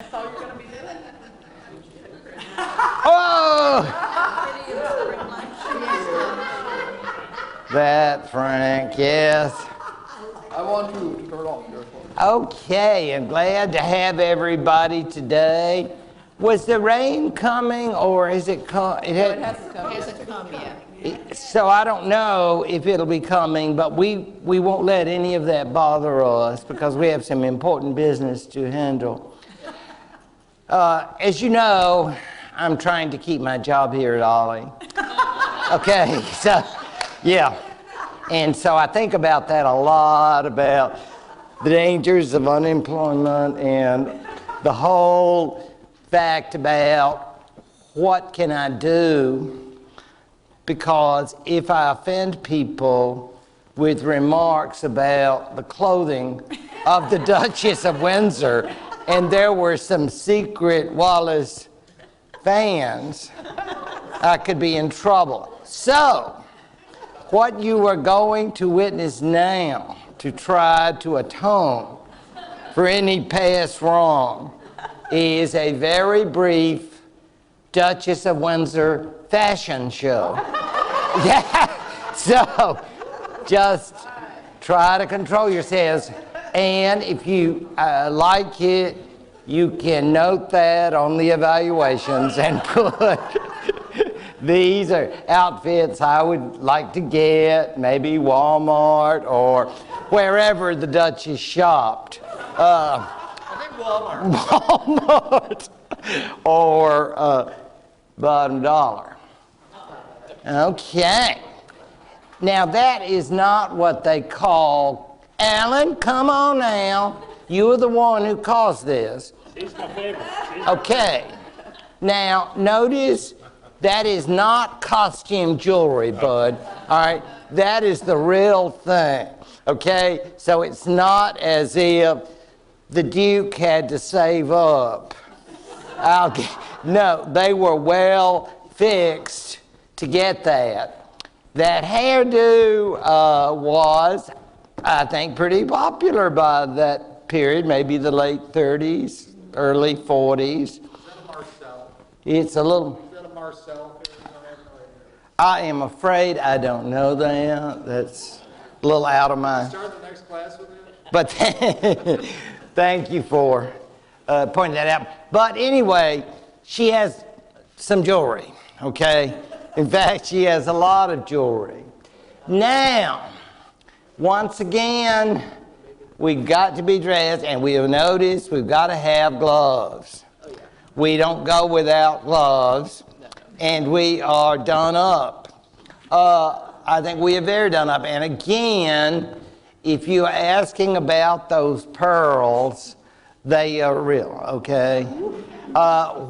That's all you're going to be doing? Oh! That, Frank, yes. I want to turn off your phone. Okay, I'm glad to have everybody today. Was the rain coming, or is it come? It hasn't come yet. So I don't know if it'll be coming, but we won't let any of that bother us because we have some important business to handle. As you know, I'm trying to keep my job here at Ollie. Okay, so yeah. And so I think about that a lot, about the dangers of unemployment and the whole fact about what can I do, because if I offend people with remarks about the clothing of the Duchess of Windsor, and there were some secret Wallace fans, I could be in trouble. So, what you are going to witness now to try to atone for any past wrong is a very brief Duchess of Windsor fashion show. Yeah, so just try to control yourselves, and if you like it, you can note that on the evaluations and put these are outfits I would like to get, maybe Walmart or wherever the Duchess shopped. I think Walmart. Walmart or Bottom Dollar. Okay. Now that is not what they call, Alan, come on now. You are the one who caused this. She's my favorite. Okay. Now notice that is not costume jewelry, bud. All right. That is the real thing. Okay. So it's not as if the Duke had to save up. No, they were well fixed to get that. That hairdo was, I think, pretty popular by that period, maybe the late 30s, early 40s. Is that a Marcel? It's a little... Is that a Marcel? I am afraid I don't know that. That's a little out of my... Start the next class with it? But thank you for pointing that out. But anyway, she has some jewelry, okay? In fact, she has a lot of jewelry. Now, once again, we've got to be dressed, and we'll notice we've got to have gloves. We don't go without gloves, and we are done up. I think we are very done up. And again, if you're asking about those pearls, they are real, okay?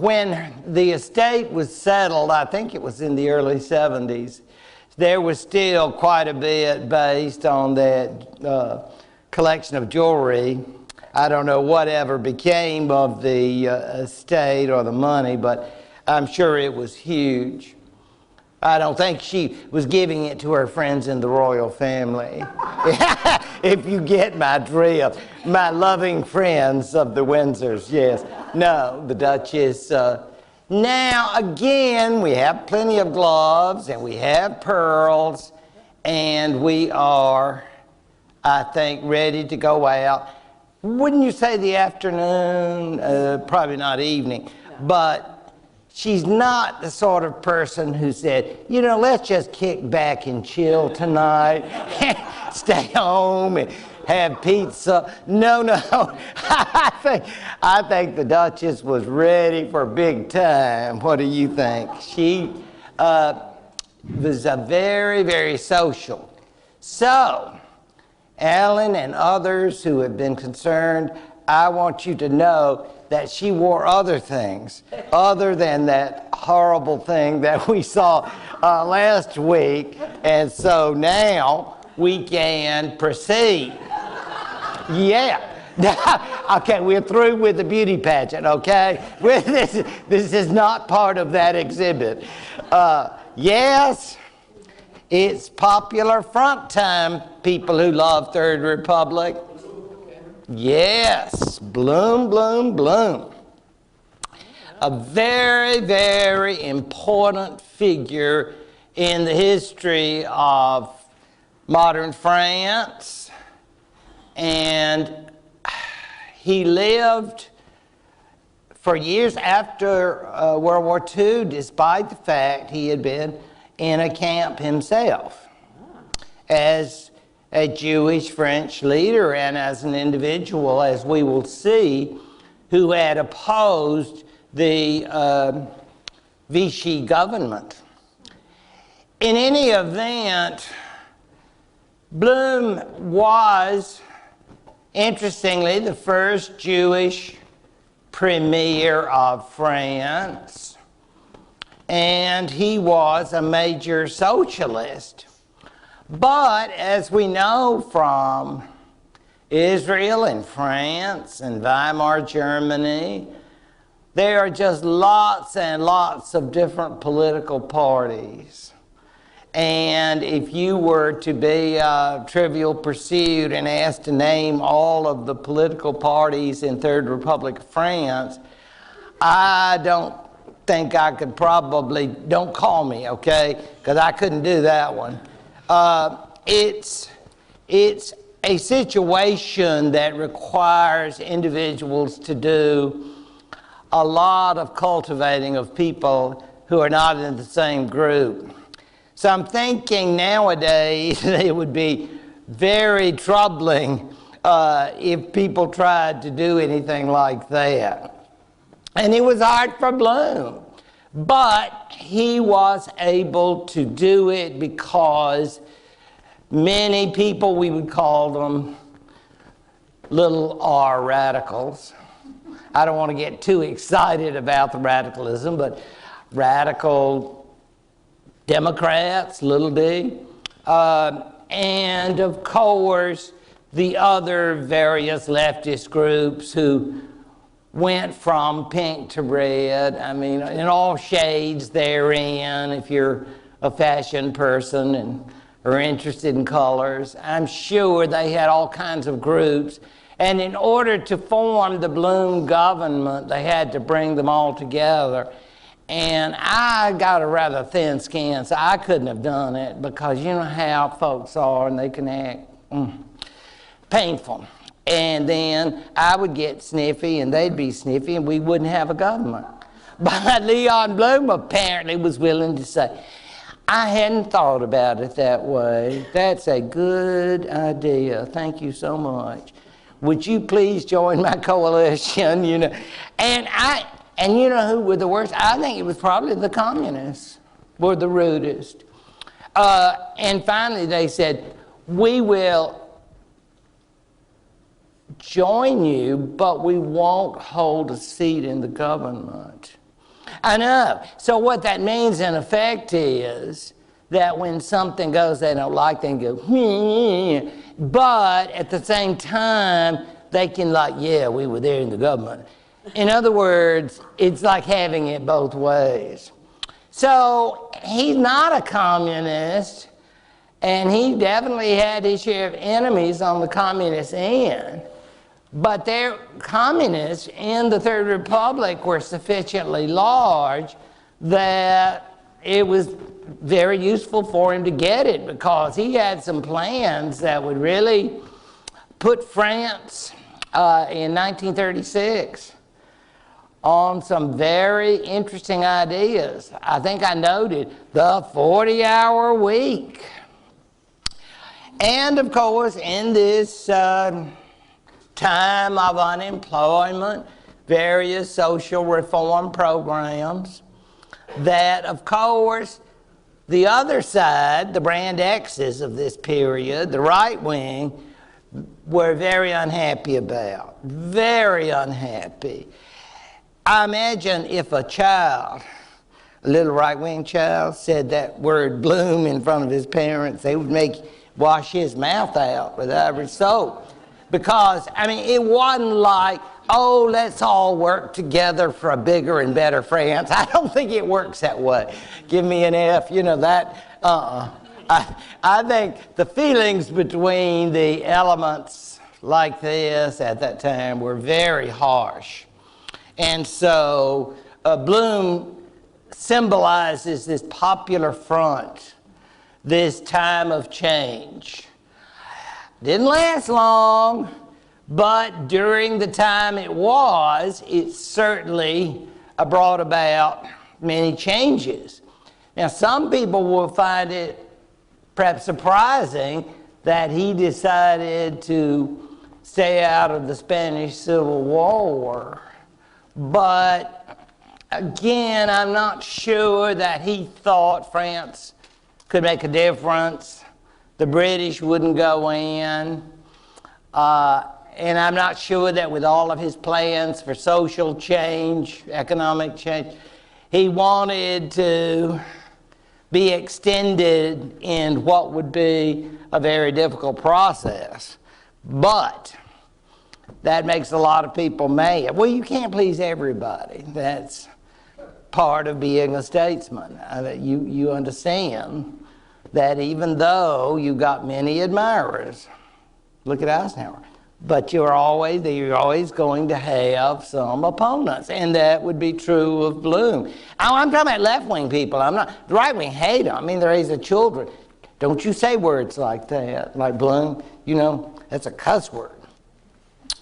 When the estate was settled, I think it was in the early 70s, there was still quite a bit based on that collection of jewelry. I don't know whatever became of the estate or the money, but I'm sure it was huge. I don't think she was giving it to her friends in the royal family. If you get my drift. My loving friends of the Windsors, yes. No, the Duchess. Now, again, we have plenty of gloves, and we have pearls, and we are, I think, ready to go out. Wouldn't you say the afternoon? Probably not evening. But she's not the sort of person who said, you know, let's just kick back and chill tonight, stay home and have pizza. No, no. I think the Duchess was ready for big time. What do you think? She was a very, very social. So, Alan and others who have been concerned, I want you to know that she wore other things other than that horrible thing that we saw last week. And so now we can proceed. Yeah. Okay, we're through with the beauty pageant, okay? This is not part of that exhibit. Yes, it's popular front time, people who love Third Republic. Yes, bloom, bloom, bloom. a very, very important figure in the history of modern France. And he lived for years after World War II, despite the fact he had been in a camp himself as a Jewish French leader and as an individual, as we will see, who had opposed the Vichy government. In any event, Blum was, interestingly, the first Jewish premier of France, and he was a major socialist. But as we know from Israel and France and Weimar Germany, there are just lots and lots of different political parties. And if you were to be Trivial Pursuit and asked to name all of the political parties in Third Republic of France, I don't think I could probably, don't call me, okay? Because I couldn't do that one. It's a situation that requires individuals to do a lot of cultivating of people who are not in the same group. So I'm thinking nowadays it would be very troubling if people tried to do anything like that. And it was hard for Blum. But he was able to do it because many people, we would call them little r radicals. I don't want to get too excited about the radicalism, but radical Democrats, little d, and of course the other various leftist groups who went from pink to red, I mean, in all shades therein, if you're a fashion person and are interested in colors. I'm sure they had all kinds of groups. And in order to form the Blum government, they had to bring them all together. And I got a rather thin skin, so I couldn't have done it because you know how folks are and they can act painful. And then I would get sniffy and they'd be sniffy and we wouldn't have a government. But Leon Blum apparently was willing to say, I hadn't thought about it that way. That's a good idea. Thank you so much. Would you please join my coalition? You know, and you know who were the worst? I think it was probably the communists were the rudest. And finally they said, we will join you, but we won't hold a seat in the government. I know. So what that means in effect is that when something goes they don't like, they can go, but at the same time, they can like, yeah, we were there in the government. In other words, it's like having it both ways. So he's not a communist, and he definitely had his share of enemies on the communist end. But their communists in the Third Republic were sufficiently large that it was very useful for him to get it because he had some plans that would really put France in 1936 on some very interesting ideas. I think I noted the 40-hour week. And of course, in this time of unemployment, various social reform programs that, of course, the other side, the brand X's of this period, the right wing, were very unhappy about. Very unhappy. I imagine if a child, a little right-wing child, said that word Blum in front of his parents, they would wash his mouth out with Ivory soap. Because, I mean, it wasn't like, oh, let's all work together for a bigger and better France. I don't think it works that way. Give me an F, you know, that, I think the feelings between the elements like this at that time were very harsh. And so Bloom symbolizes this popular front, this time of change. Didn't last long, but during the time it certainly brought about many changes. Now, some people will find it perhaps surprising that he decided to stay out of the Spanish Civil War, but again, I'm not sure that he thought France could make a difference. The British wouldn't go in. And I'm not sure that with all of his plans for social change, economic change, he wanted to be extended in what would be a very difficult process. But that makes a lot of people mad. Well, you can't please everybody. That's part of being a statesman. You understand that even though you got many admirers, look at Eisenhower, but you're always going to have some opponents, and that would be true of Bloom. I'm talking about left-wing people. I'm not. The right-wing hate them. I mean, they raise their children. Don't you say words like that, like Bloom. You know, that's a cuss word.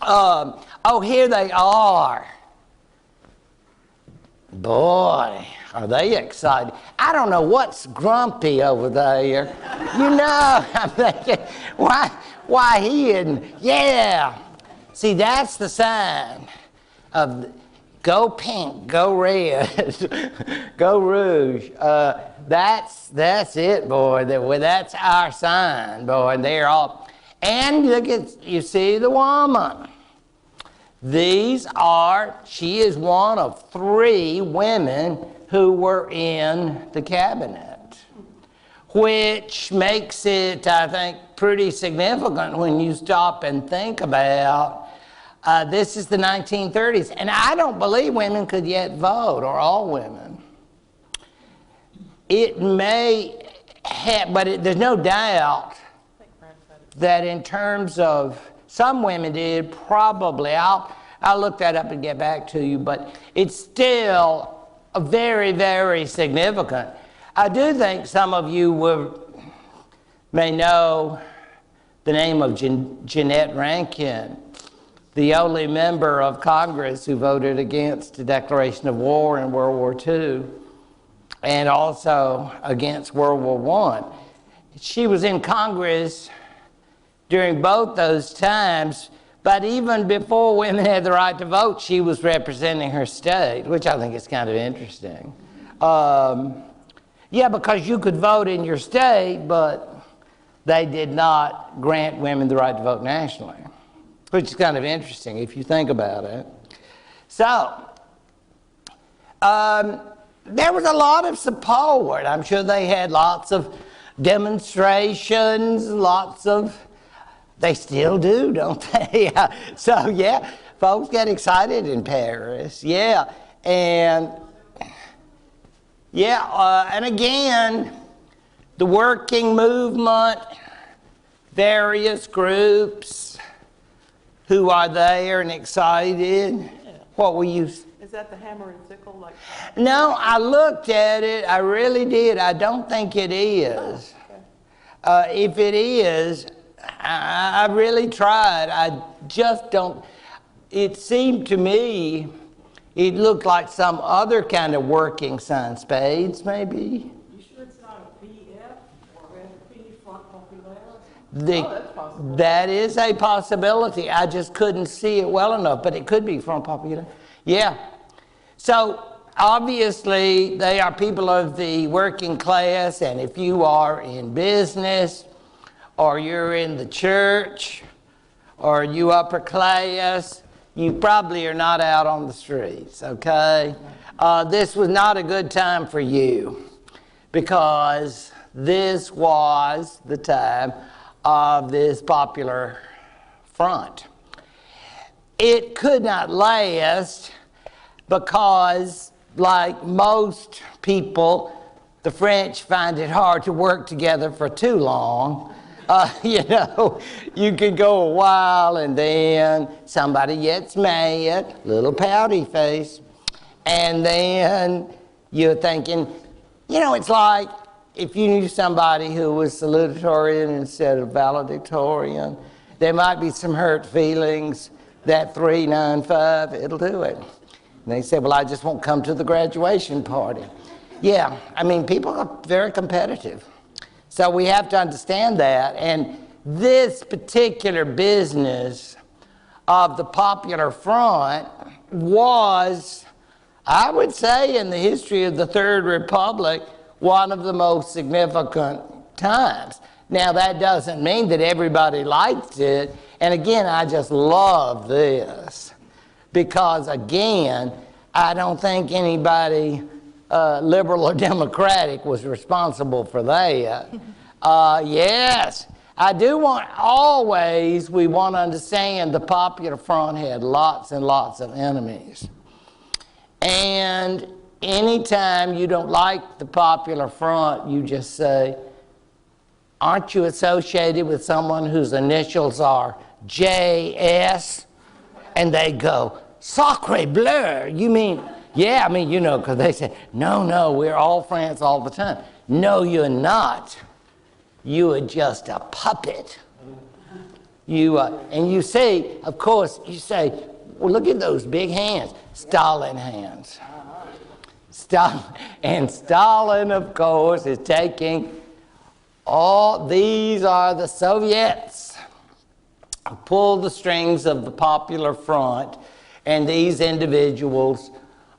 Oh, here they are. Boy, are they excited. I don't know what's grumpy over there. You know, I'm thinking, why he isn't? Yeah. See, that's the sign of go pink, go red, go rouge. That's it, boy. That's our sign, boy. And they're all, and look at, you see the woman. She is one of 3 women who were in the cabinet, which makes it, I think, pretty significant when you stop and think about this is the 1930s, and I don't believe women could yet vote, or all women. It may have, but there's no doubt that in terms of some women did, probably. I'll look that up and get back to you, but it's still a very, very significant. I do think some of you may know the name of Jeanette Rankin, the only member of Congress who voted against the declaration of war in World War II and also against World War I. She was in Congress during both those times, but even before women had the right to vote, she was representing her state, which I think is kind of interesting. Yeah, because you could vote in your state, but they did not grant women the right to vote nationally, which is kind of interesting if you think about it. So, there was a lot of support. I'm sure they had lots of demonstrations, they still do, don't they? So, yeah, folks get excited in Paris. Yeah, and again, the working movement, various groups who are there and excited. What were you? Is that the hammer and sickle? No, I looked at it. I really did. I don't think it is. Oh, okay. If it is, I really tried. I just don't. It seemed to me, it looked like some other kind of working sign. Spades, maybe? You sure it's not a PF or FP, Front Populaire? That's possible. That is a possibility. I just couldn't see it well enough, but it could be Front Populaire. Yeah. So, obviously, they are people of the working class, and if you are in business, or you're in the church, or you upper class, you probably are not out on the streets, okay? This was not a good time for you, because this was the time of this popular front. It could not last because, like most people, the French find it hard to work together for too long. You know, you could go a while and then somebody gets mad, little pouty face, And then you're thinking, you know, it's like if you knew somebody who was salutatorian instead of valedictorian, there might be some hurt feelings. That 395, it'll do it. And they say, well, I just won't come to the graduation party. Yeah, I mean, people are very competitive. So we have to understand that. And this particular business of the Popular Front was, I would say, in the history of the Third Republic, one of the most significant times. Now, that doesn't mean that everybody liked it. And again, I just love this because, again, I don't think anybody, liberal or democratic, was responsible for that. Yes, I do want, always, we want to understand the Popular Front had lots and lots of enemies. And anytime you don't like the Popular Front, you just say, aren't you associated with someone whose initials are JS? And they go, sacre bleu, you mean, yeah, I mean, you know, because they say, no, we're all friends all the time. No, you're not. You are just a puppet. And you say, of course, you say, well, look at those big hands, Stalin hands. And Stalin, of course, is taking all, these are the Soviets who pull the strings of the Popular Front, and these individuals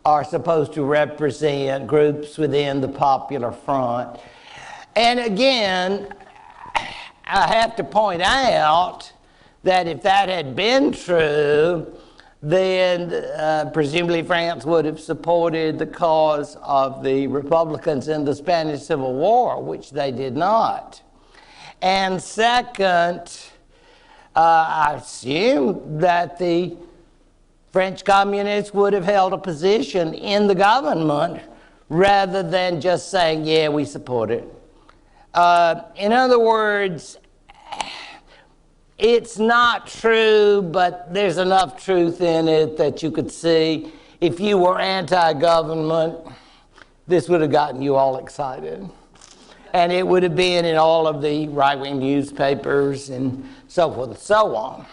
are supposed to represent groups within the Popular Front. And again, I have to point out that if that had been true, then presumably France would have supported the cause of the Republicans in the Spanish Civil War, which they did not. And second, I assume that the French communists would have held a position in the government rather than just saying, yeah, we support it. In other words, it's not true, but there's enough truth in it that you could see if you were anti-government, this would have gotten you all excited. And it would have been in all of the right-wing newspapers and so forth and so on.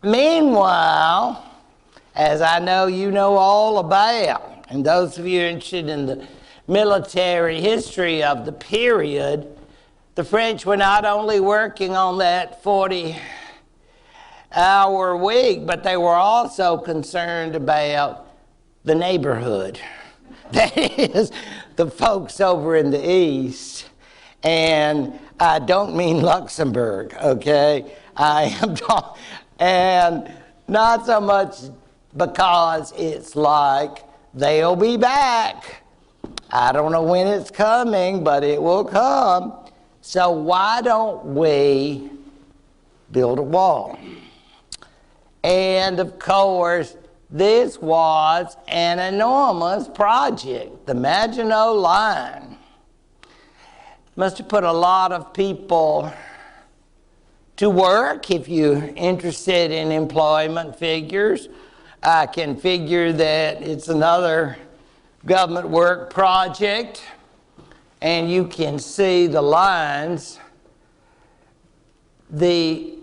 Meanwhile, as I know you know all about, and those of you interested in the military history of the period, the French were not only working on that 40-hour week, but they were also concerned about the neighborhood. That is, the folks over in the East. And I don't mean Luxembourg, okay? I am talking, and not so much because it's like they'll be back. I don't know when it's coming, but it will come. So why don't we build a wall? And of course, this was an enormous project, the Maginot Line. Must have put a lot of people to work. If you're interested in employment figures, I can figure that it's another government work project. And you can see the lines. The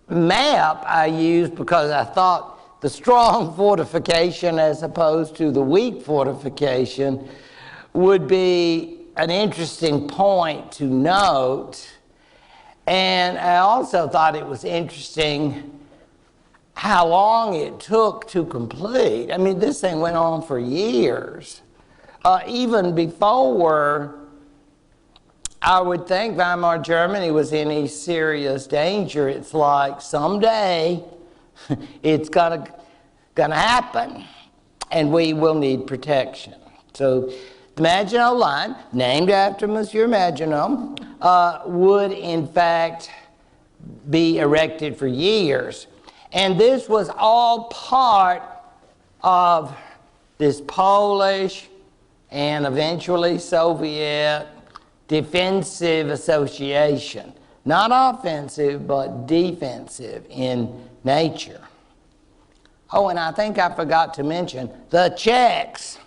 map I used because I thought the strong fortification as opposed to the weak fortification would be an interesting point to note. And I also thought it was interesting how long it took to complete. I mean, this thing went on for years. Even before I would think Weimar Germany was in any serious danger. It's like someday it's gonna happen, and we will need protection. So the Maginot Line, named after Monsieur Maginot, would in fact be erected for years. And this was all part of this Polish and eventually Soviet defensive association. Not offensive, but defensive in nature. Oh, and I think I forgot to mention the Czechs.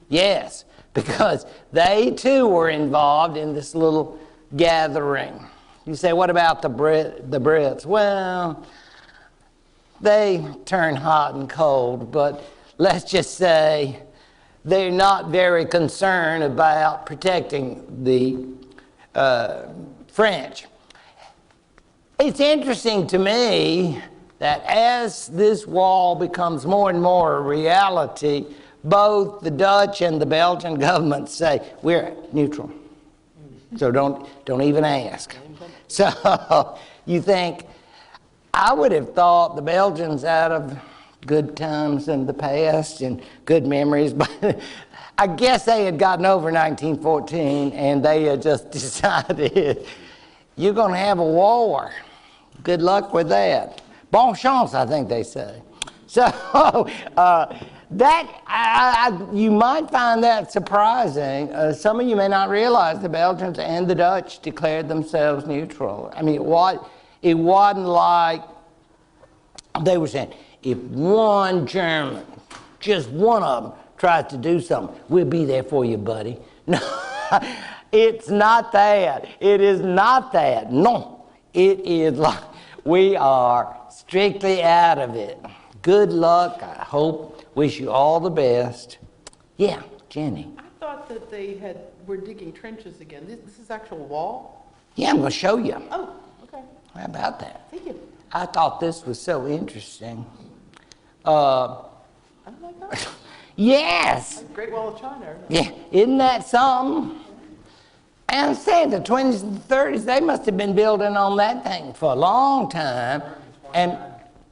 Yes, because they too were involved in this little gathering. You say, what about the Brits? Well, they turn hot and cold, but let's just say they're not very concerned about protecting the French. It's interesting to me that as this wall becomes more and more a reality, both the Dutch and the Belgian governments say, we're neutral. So don't even ask. So you think, I would have thought the Belgians out of good times in the past and good memories, but I guess they had gotten over 1914 and they had just decided, you're going to have a war. Good luck with that. Bon chance, I think they say. So you might find that surprising. Some of you may not realize the Belgians and the Dutch declared themselves neutral. I mean, it wasn't like they were saying, if one German, just one of them, tries to do something, we'll be there for you, buddy. No, it's not that. It is not that. No, it is like we are strictly out of it. Good luck. I hope. Wish you all the best. Yeah, Jenny. I thought that they were digging trenches again. This is actual wall? Yeah, I'm going to show you. Oh, okay. How about that? Thank you. I thought this was so interesting. Oh my God. Yes. Great Wall of China. Yeah, isn't that something? And I'm saying the 20s and 30s, they must have been building on that thing for a long time. And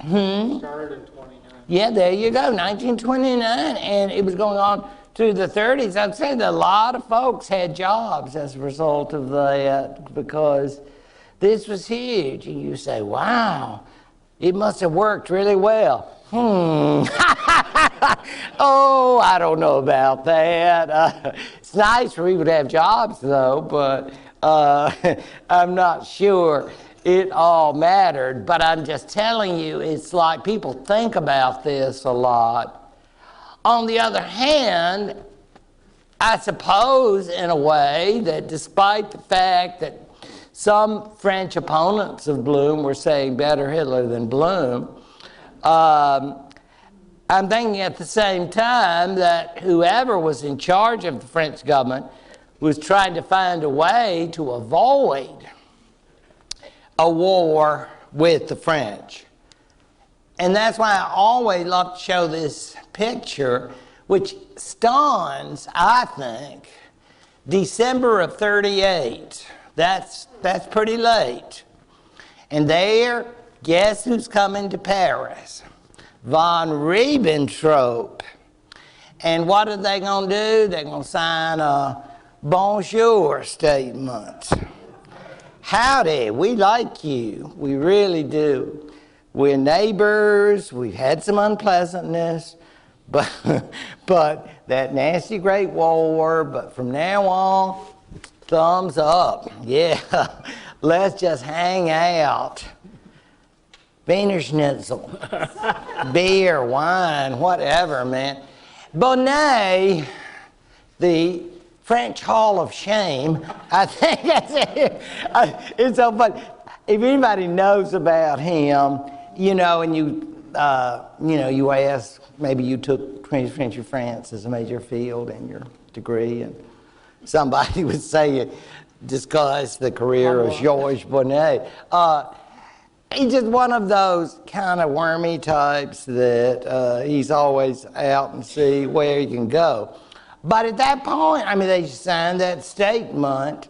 Started in 29. yeah, there you go, 1929, and it was going on through the 30s. I'd say that a lot of folks had jobs as a result of that because this was huge. And you say, wow, it must have worked really well. Oh, I don't know about that. It's nice for people to have jobs, though, but I'm not sure it all mattered. But I'm just telling you, it's like people think about this a lot. On the other hand, I suppose in a way that despite the fact that some French opponents of Blum were saying better Hitler than Blum, I'm thinking at the same time that whoever was in charge of the French government was trying to find a way to avoid a war with the French. And that's why I always love to show this picture, which stuns, I think, December of 38. That's pretty late. And there, guess who's coming to Paris? Von Ribbentrop. And what are they going to do? They're going to sign a bonjour statement. Howdy, we like you. We really do. We're neighbors. We've had some unpleasantness. But that nasty Great War. But from now on, thumbs up. Yeah, let's just hang out. Wiener Schnitzel, beer, wine, whatever, man. Bonnet, the French Hall of Shame, I think that's it. It's so funny. If anybody knows about him, you know, and you ask, maybe you took French or France as a major field in your degree, and somebody would say, discuss the career of Georges Bonnet. He's just one of those kind of wormy types that he's always out and see where he can go. But at that point, I mean, they signed that statement,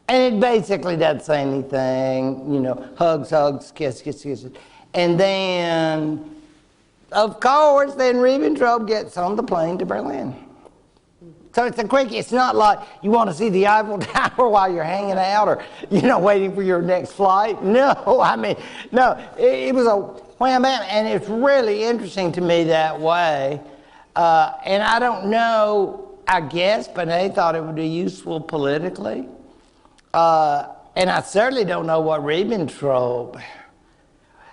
and it basically doesn't say anything, you know, hugs, hugs, kisses. And then, of course, then Ribbentrop gets on the plane to Berlin. So it's a quickie. It's not like you want to see the Eiffel Tower while you're hanging out or, you know, waiting for your next flight. No, I mean, no. It was a wham bam, and it's really interesting to me that way. And I don't know, I guess, but they thought it would be useful politically. And I certainly don't know what Ribbentrop.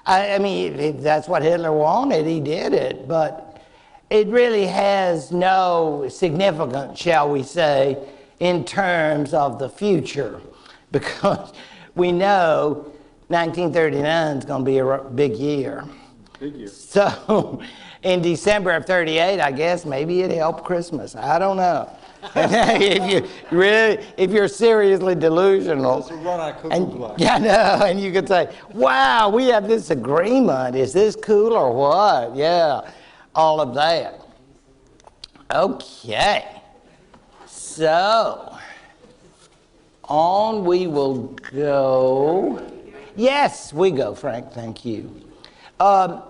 I mean, if that's what Hitler wanted, he did it. But it really has no significance, shall we say, in terms of the future. Because we know 1939 is going to be a big year. Big year. So in December of 38, I guess maybe it helped Christmas. I don't know. if you're seriously delusional. It's a run on Kicklighter. Yeah, I know, and you could say, wow, we have this agreement. Is this cool or what? Yeah, all of that. Okay. So, on we will go. Yes, we go, Frank, thank you. Now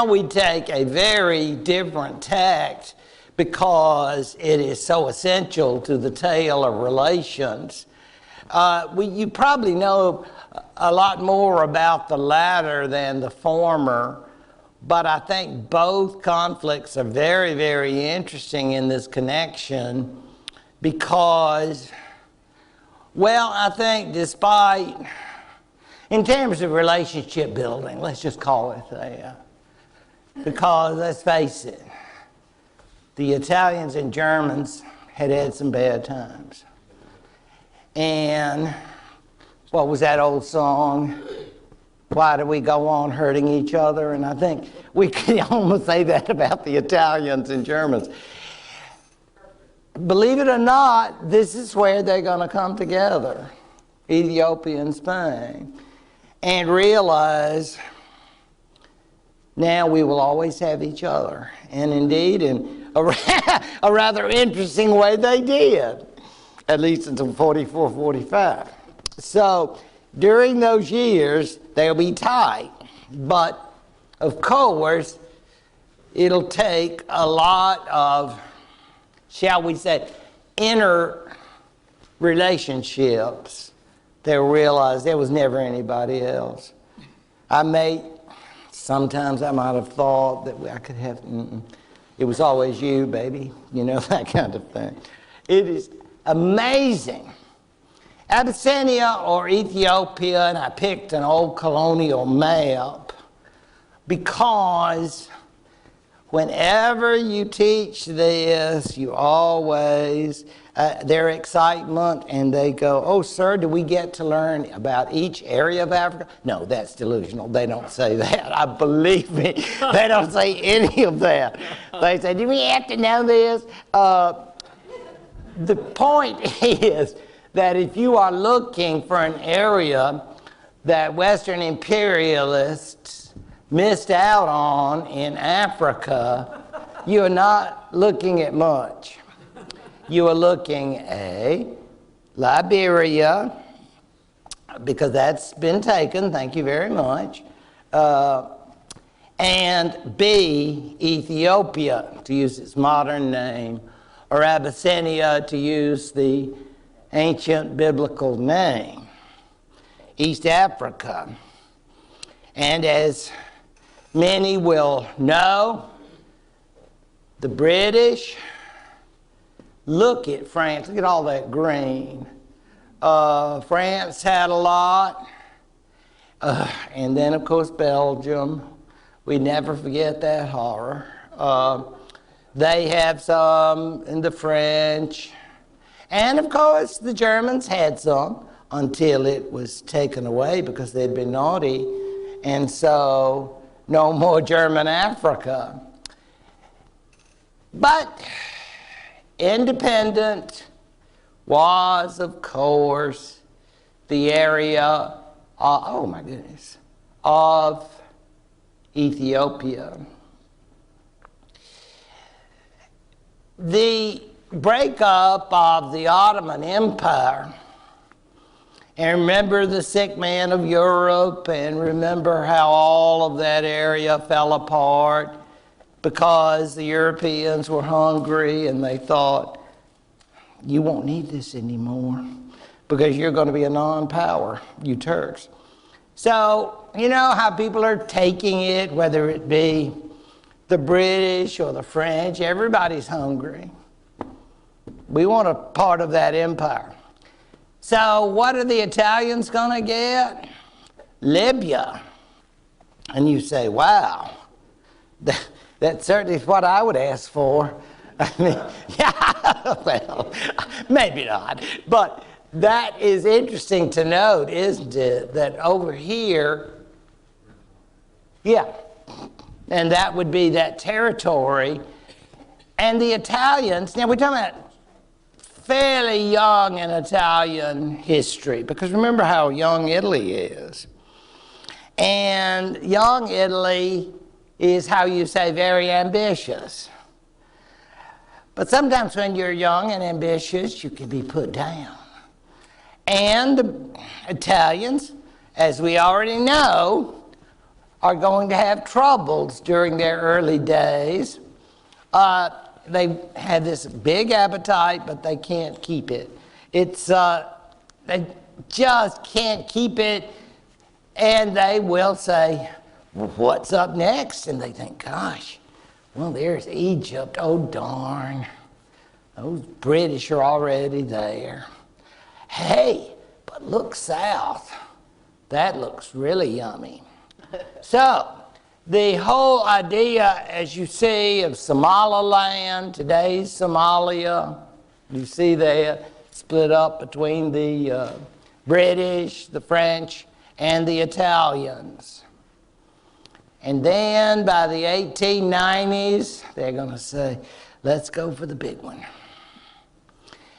we take a very different tact because it is so essential to the tale of relations. You probably know a lot more about the latter than the former, but I think both conflicts are very, very interesting in this connection because, well, I think despite, in terms of relationship building, let's just call it that, because let's face it, the Italians and Germans had some bad times. And what was that old song? Why do we go on hurting each other? And I think we can almost say that about the Italians and Germans. Believe it or not, this is where they're going to come together, Ethiopia and Spain, and realize now we will always have each other. And indeed, in a rather interesting way, they did, at least until 44, 45. So during those years, they'll be tight. But of course, it'll take a lot of, shall we say, inner relationships. They'll realize there was never anybody else. Sometimes I might have thought that I could have, it was always you, baby, you know, that kind of thing. It is amazing. Abyssinia or Ethiopia, and I picked an old colonial map because whenever you teach this, you always, their excitement, and they go, oh, sir, do we get to learn about each area of Africa? No, that's delusional. They don't say that. I believe me. They don't say any of that. They say, do we have to know this? The point is that if you are looking for an area that Western imperialists missed out on in Africa, you are not looking at much. You are looking at Liberia, because that's been taken, thank you very much, and B, Ethiopia, to use its modern name, or Abyssinia, to use the ancient biblical name, East Africa. And as many will know, the British, look at France, look at all that green. France had a lot, and then of course Belgium. We never forget that horror. They have some in the French, and of course the Germans had some until it was taken away because they'd been naughty, and so no more German Africa. But independent was, of course, the area, oh my goodness, of Ethiopia. The breakup of the Ottoman Empire, and remember the sick man of Europe, and remember how all of that area fell apart because the Europeans were hungry and they thought, you won't need this anymore because you're going to be a non-power, you Turks. So, you know how people are taking it, whether it be the British or the French, everybody's hungry. We want a part of that empire. So what are the Italians going to get? Libya. And you say, wow, that certainly is what I would ask for. I mean, yeah, well, maybe not. But that is interesting to note, isn't it? That over here, yeah, and that would be that territory. And the Italians, now we're talking about fairly young in Italian history, because remember how young Italy is. And young Italy is, how you say, very ambitious. But sometimes when you're young and ambitious, you can be put down. And the Italians, as we already know, are going to have troubles during their early days. They have this big appetite, but they can't keep it. They just can't keep it. And they will say, well, what's up next? And they think, gosh, well, there's Egypt. Oh, darn. Those British are already there. Hey, but look south. That looks really yummy. So, the whole idea, as you see, of Somaliland, today's Somalia, you see that split up between the British, the French, and the Italians. And then by the 1890s, they're going to say, let's go for the big one.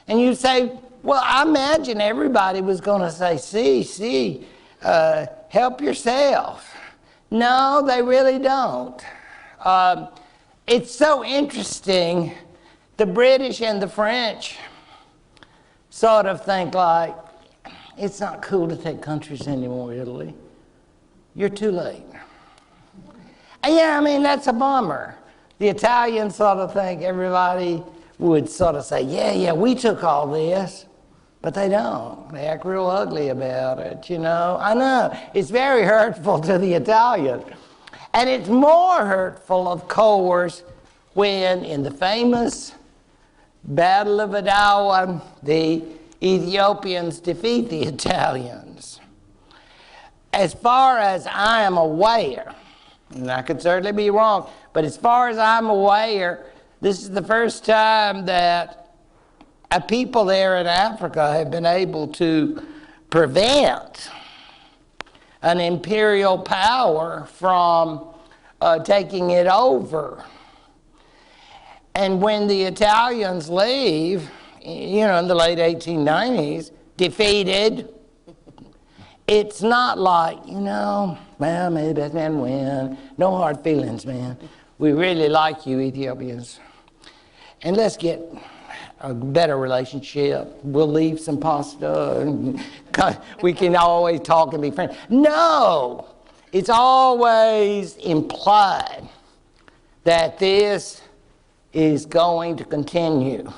And you say, well, I imagine everybody was going to say, help yourself. No, they really don't. It's so interesting. The British and the French sort of think like, it's not cool to take countries anymore, Italy. You're too late. And yeah, I mean, that's a bummer. The Italians sort of think everybody would sort of say, yeah, we took all this. But they don't. They act real ugly about it, you know. I know. It's very hurtful to the Italians. And it's more hurtful, of course, when in the famous Battle of Adwa, the Ethiopians defeat the Italians. As far as I am aware, and I could certainly be wrong, but as far as I'm aware, this is the first time that people there in Africa have been able to prevent an imperial power from taking it over. And when the Italians leave, you know, in the late 1890s, defeated, it's not like, you know, well, maybe that man win. No hard feelings, man. We really like you, Ethiopians. And let's get a better relationship. We'll leave some pasta. We can always talk and be friends. No! It's always implied that this is going to continue.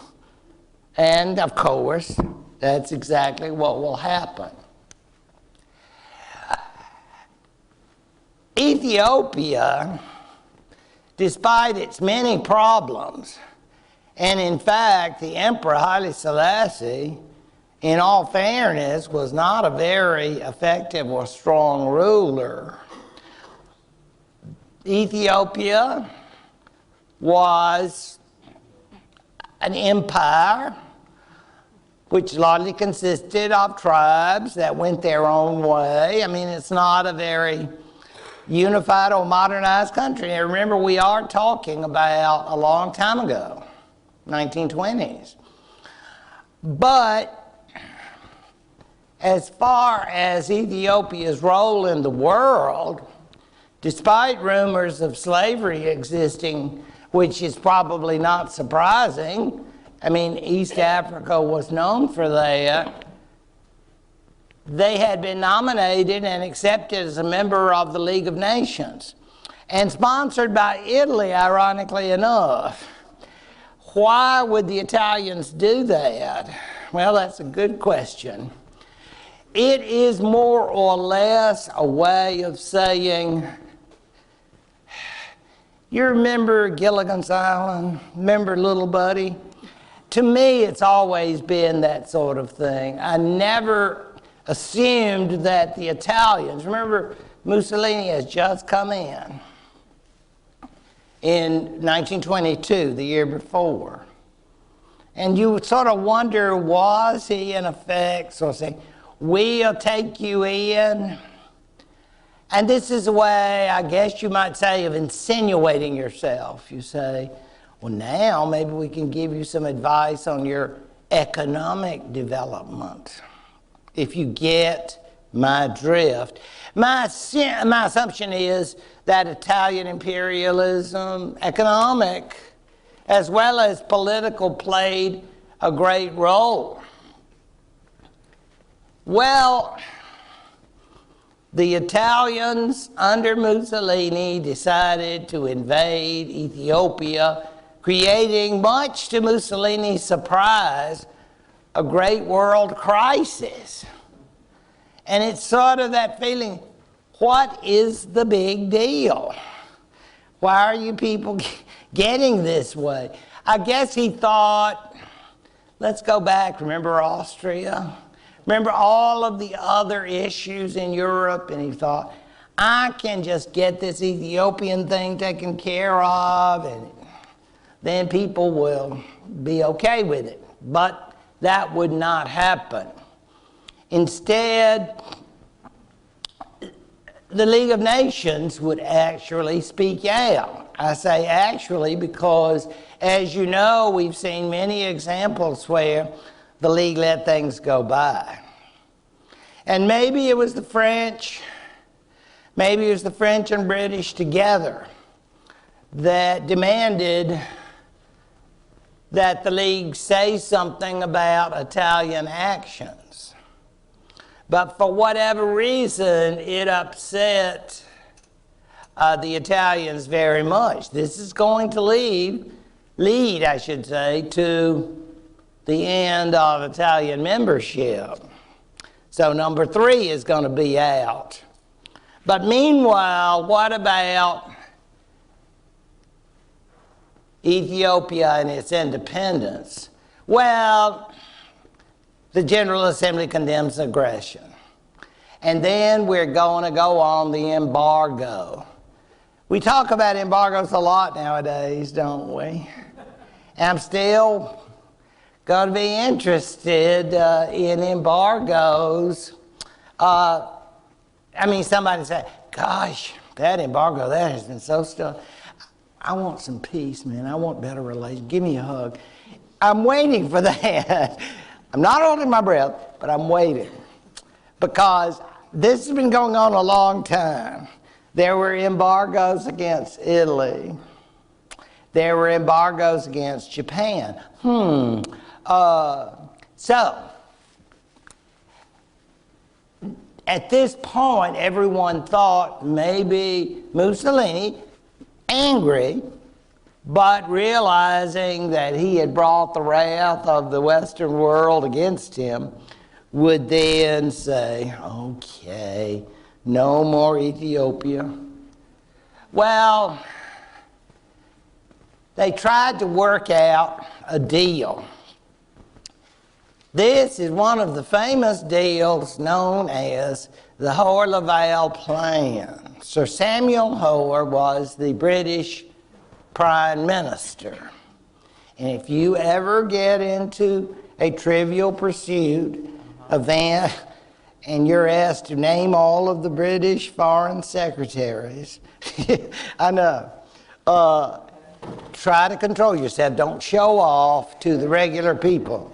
And, of course, that's exactly what will happen. Ethiopia, despite its many problems, and in fact, the Emperor Haile Selassie, in all fairness, was not a very effective or strong ruler. Ethiopia was an empire which largely consisted of tribes that went their own way. I mean, it's not a very unified or modernized country. And remember, we are talking about a long time ago, 1920s. But as far as Ethiopia's role in the world, despite rumors of slavery existing, which is probably not surprising, I mean, East Africa was known for that. They had been nominated and accepted as a member of the League of Nations and sponsored by Italy, ironically enough. Why would the Italians do that? Well, that's a good question. It is more or less a way of saying, you remember Gilligan's Island? Remember Little Buddy? To me, it's always been that sort of thing. assumed that the Italians, remember Mussolini has just come in 1922, the year before. And you would sort of wonder, was he in effect sort of saying, we'll take you in? And this is a way, I guess you might say, of insinuating yourself. You say, well, now maybe we can give you some advice on your economic development, if you get my drift. My assumption is that Italian imperialism, economic, as well as political, played a great role. Well, the Italians under Mussolini decided to invade Ethiopia, creating, much to Mussolini's surprise, a great world crisis. And it's sort of that feeling, what is the big deal? Why are you people getting this way? I guess he thought, let's go back, remember Austria? Remember all of the other issues in Europe? And he thought, I can just get this Ethiopian thing taken care of, and then people will be okay with it. But that would not happen. Instead, the League of Nations would actually speak out. I say actually because, as you know, we've seen many examples where the League let things go by. And maybe it was the French, maybe it was the French and British together that demanded that the League say something about Italian actions. But for whatever reason, it upset the Italians very much. This is going to lead, I should say, to the end of Italian membership. So number 3 is going to be out. But meanwhile, what about Ethiopia and its independence? Well, the General Assembly condemns aggression. And then we're going to go on the embargo. We talk about embargoes a lot nowadays, don't we? I'm still going to be interested in embargoes. Somebody said, gosh, that embargo, that has been so still. I want some peace, man. I want better relations. Give me a hug. I'm waiting for that. I'm not holding my breath, but I'm waiting. Because this has been going on a long time. There were embargoes against Italy. There were embargoes against Japan. So, at this point, everyone thought maybe Mussolini, angry, but realizing that he had brought the wrath of the Western world against him, would then say, okay, no more Ethiopia. Well, they tried to work out a deal. This is one of the famous deals known as the Hoare-Laval Plan. Sir Samuel Hoare was the British Prime Minister. And if you ever get into a Trivial Pursuit event and you're asked to name all of the British foreign secretaries, I know, try to control yourself. Don't show off to the regular people.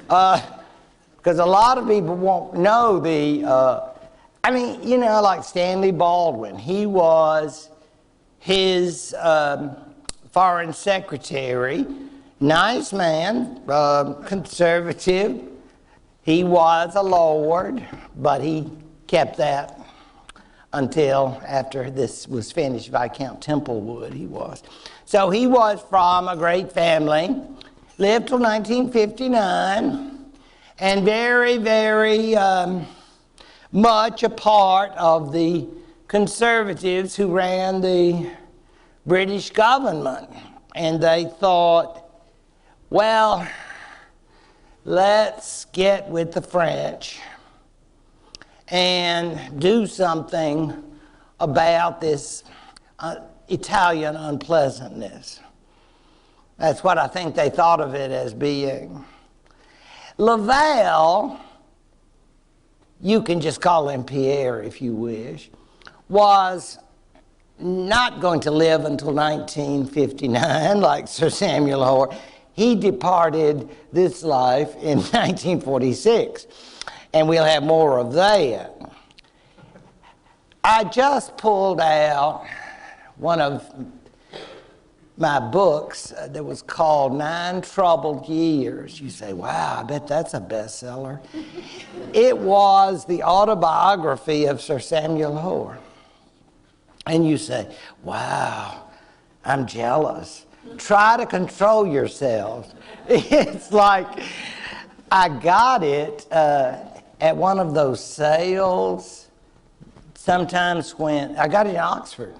Because a lot of people won't know like Stanley Baldwin. He was his foreign secretary. Nice man, conservative. He was a lord, but he kept that until after this was finished. Viscount Templewood he was. So he was from a great family, lived till 1959, and very, very much a part of the conservatives who ran the British government. And they thought, well, let's get with the French and do something about this Italian unpleasantness. That's what I think they thought of it as being. Laval, you can just call him Pierre if you wish, was not going to live until 1959 like Sir Samuel Hoare. He departed this life in 1946, and we'll have more of that. I just pulled out one of my books that was called 9 Troubled Years. You say, wow, I bet that's a bestseller. It was the autobiography of Sir Samuel Hoare. And you say, wow, I'm jealous. Try to control yourselves. It's like I got it at one of those sales. Sometimes when I got it in Oxford,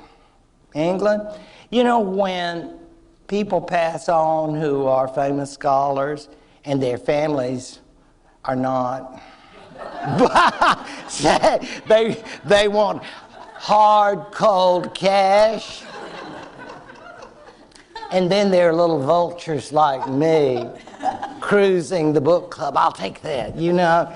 England. You know, when people pass on who are famous scholars and their families are not, they want hard, cold cash. And then there are little vultures like me cruising the book club. I'll take that. You know,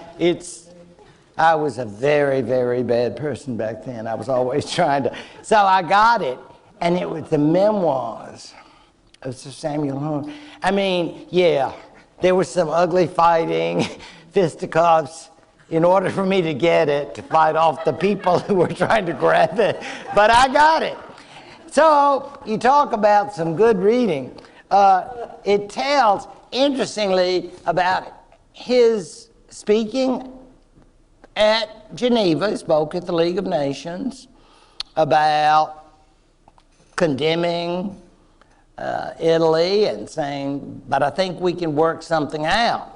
I was a very, very bad person back then. I was always trying to. So I got it, and it was the memoirs of Sir Samuel Hoare. I mean, yeah, there was some ugly fighting, fisticuffs, in order for me to get it, to fight off the people who were trying to grab it. But I got it. So you talk about some good reading. It tells, interestingly, about his speaking at Geneva. He spoke at the League of Nations about condemning Italy and saying, but I think we can work something out.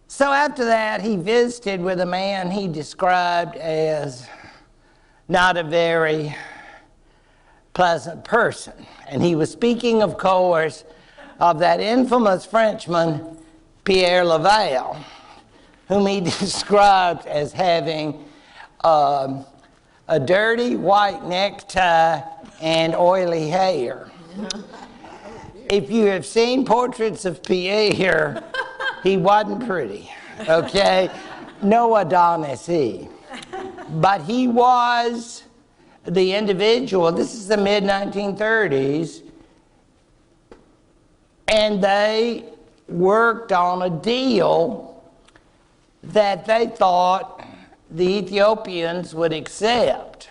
So after that, he visited with a man he described as not a very pleasant person. And he was speaking, of course, of that infamous Frenchman, Pierre Laval, whom he described as having a dirty white necktie and oily hair. If you have seen portraits of Pierre, he wasn't pretty, okay? No Adonis he. But he was the individual. This is the mid-1930s, and they worked on a deal that they thought the Ethiopians would accept.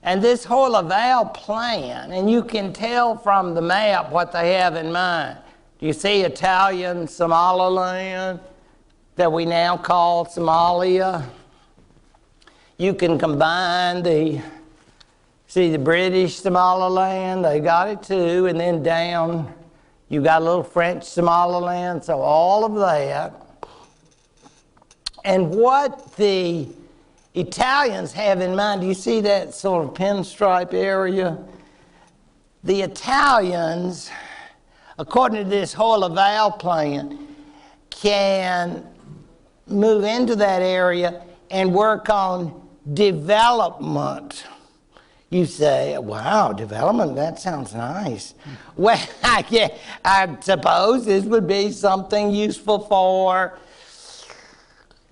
And this whole Laval plan, and you can tell from the map what they have in mind. Do you see Italian Somaliland that we now call Somalia? You can combine the British Somaliland, they got it too, and then down you got a little French Somaliland, so all of that. And what the Italians have in mind, do you see that sort of pinstripe area? The Italians, according to this whole Laval plan, can move into that area and work on development. You say, wow, development, that sounds nice. Well, yeah, I suppose this would be something useful for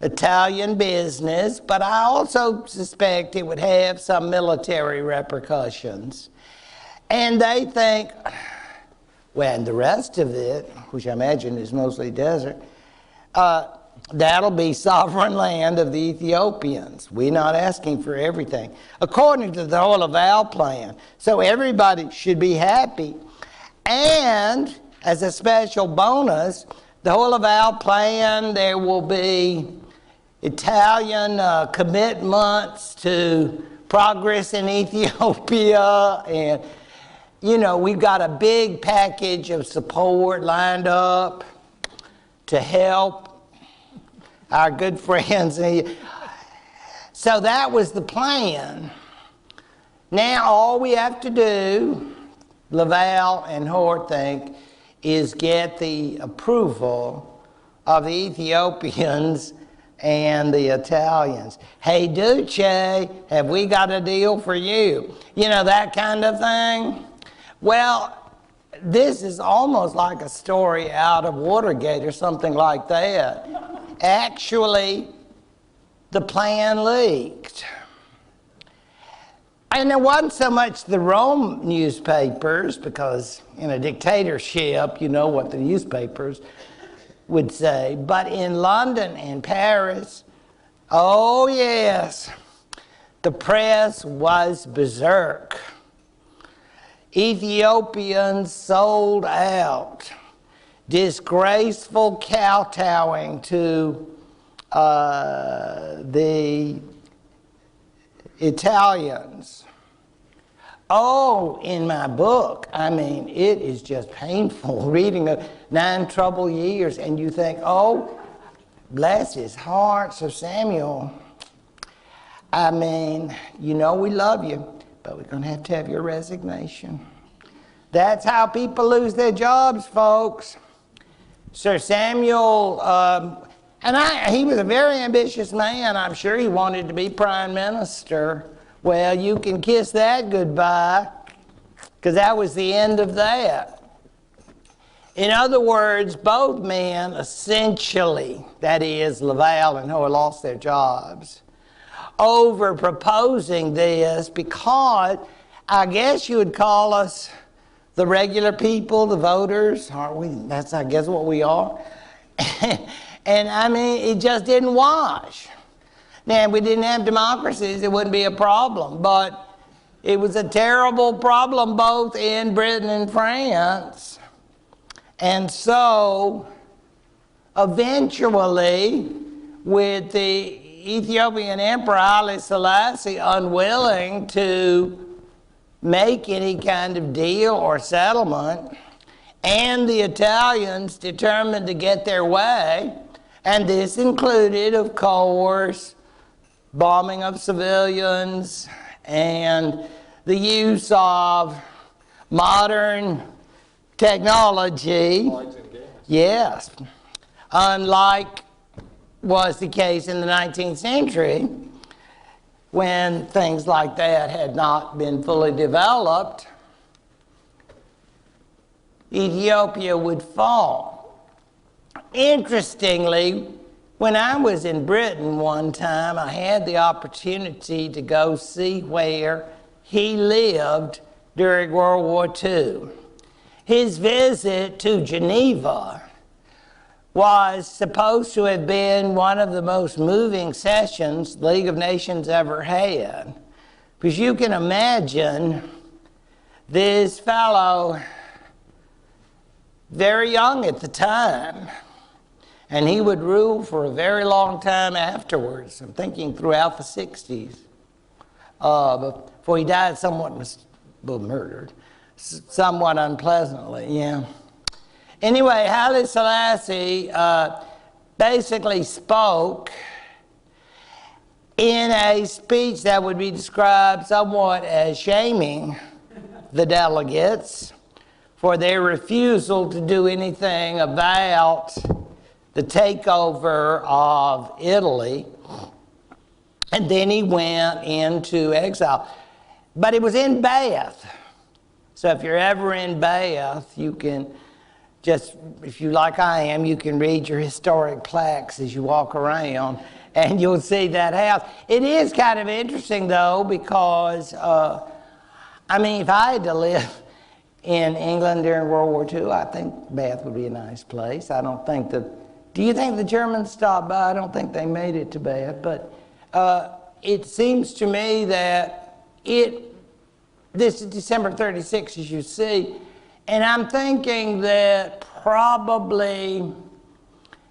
Italian business, but I also suspect it would have some military repercussions. And they think, well, and the rest of it, which I imagine is mostly desert, that'll be sovereign land of the Ethiopians. We're not asking for everything, according to the whole Laval plan. So everybody should be happy. And as a special bonus, the whole Laval plan, there will be Italian commitments to progress in Ethiopia. And, you know, we've got a big package of support lined up to help our good friends. So that was the plan. Now all we have to do, Laval and Hoare think, is get the approval of the Ethiopians and the Italians. Hey, Duce, have we got a deal for you? You know, that kind of thing. Well, this is almost like a story out of Watergate or something like that. Actually, the plan leaked. And it wasn't so much the Rome newspapers, because in a dictatorship, you know what the newspapers would say, but in London and Paris, oh yes, the press was berserk. Ethiopians sold out. Disgraceful kowtowing to the Italians. Oh, in my book, I mean, it is just painful reading of 9 troubled years, and you think, oh, bless his heart, Sir Samuel. I mean, you know we love you, but we're going to have your resignation. That's how people lose their jobs, folks. Sir Samuel, he was a very ambitious man. I'm sure he wanted to be prime minister. Well, you can kiss that goodbye, because that was the end of that. In other words, both men essentially, that is, Laval and Hoare, lost their jobs over proposing this, because I guess you would call us the regular people, the voters, aren't we? That's, I guess, what we are. And I mean, it just didn't wash. Now, if we didn't have democracies, it wouldn't be a problem, but it was a terrible problem both in Britain and France. And so, eventually, with the Ethiopian Emperor Haile Selassie unwilling to make any kind of deal or settlement, and the Italians determined to get their way, and this included, of course, bombing of civilians and the use of modern technology. Yes, unlike was the case in the 19th century, when things like that had not been fully developed, Ethiopia would fall. Interestingly, when I was in Britain one time, I had the opportunity to go see where he lived during World War II. His visit to Geneva was supposed to have been one of the most moving sessions the League of Nations ever had. Because you can imagine this fellow, very young at the time, and he would rule for a very long time afterwards. I'm thinking throughout the 60s. Before he died murdered, somewhat unpleasantly, yeah. Anyway, Haile Selassie basically spoke in a speech that would be described somewhat as shaming the delegates for their refusal to do anything about the takeover of Italy, and then he went into exile. But it was in Bath. So if you're ever in Bath, you can just, if you like I am, you can read your historic plaques as you walk around, and you'll see that house. It is kind of interesting, though, because, I mean, if I had to live in England during World War II, I think Bath would be a nice place. I don't think that, do you think the Germans stopped by? I don't think they made it to Bath, but it seems to me that this is December 36, as you see, and I'm thinking that probably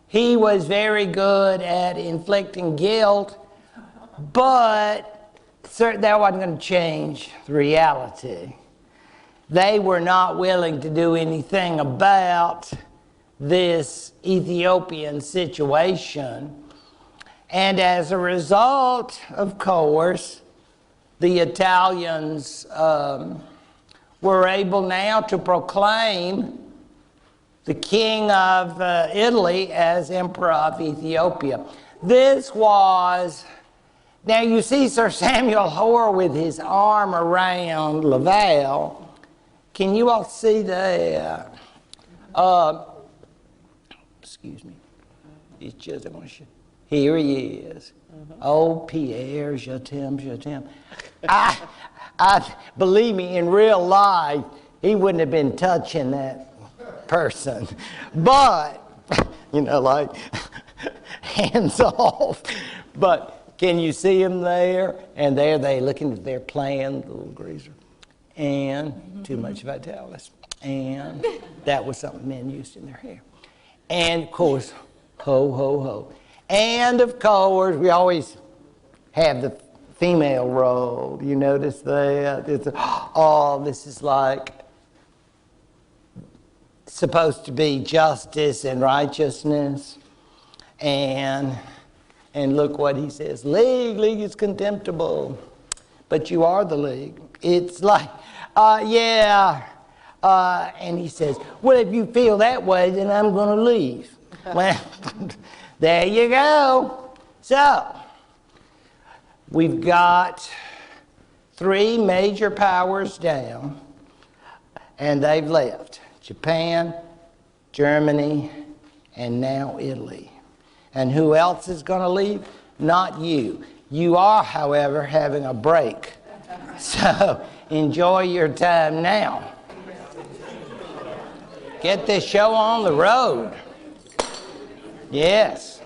he was very good at inflicting guilt, but that wasn't going to change the reality. They were not willing to do anything about this Ethiopian situation. And as a result, of course, the Italians were able now to proclaim the king of Italy as emperor of Ethiopia. This was, now you see Sir Samuel Hoare with his arm around Laval. Can you all see that? Excuse me. It's just, here he is. Oh, Pierre, je t'aime. I believe me, in real life, he wouldn't have been touching that person. But, you know, like, hands off. But can you see him there? And there they looking, they're playing the little greaser. And too much Vitalis. And that was something men used in their hair. And of course, ho, ho, ho. And of course, we always have the female role. You notice that? This is like supposed to be justice and righteousness. And look what he says. League is contemptible. But you are the league. It's like, and he says, well, if you feel that way, then I'm going to leave. Well, there you go. So, we've got 3 major powers down, and they've left. Japan, Germany, and now Italy. And who else is going to leave? Not you. You are, however, having a break. So, enjoy your time now. Get this show on the road. Yes.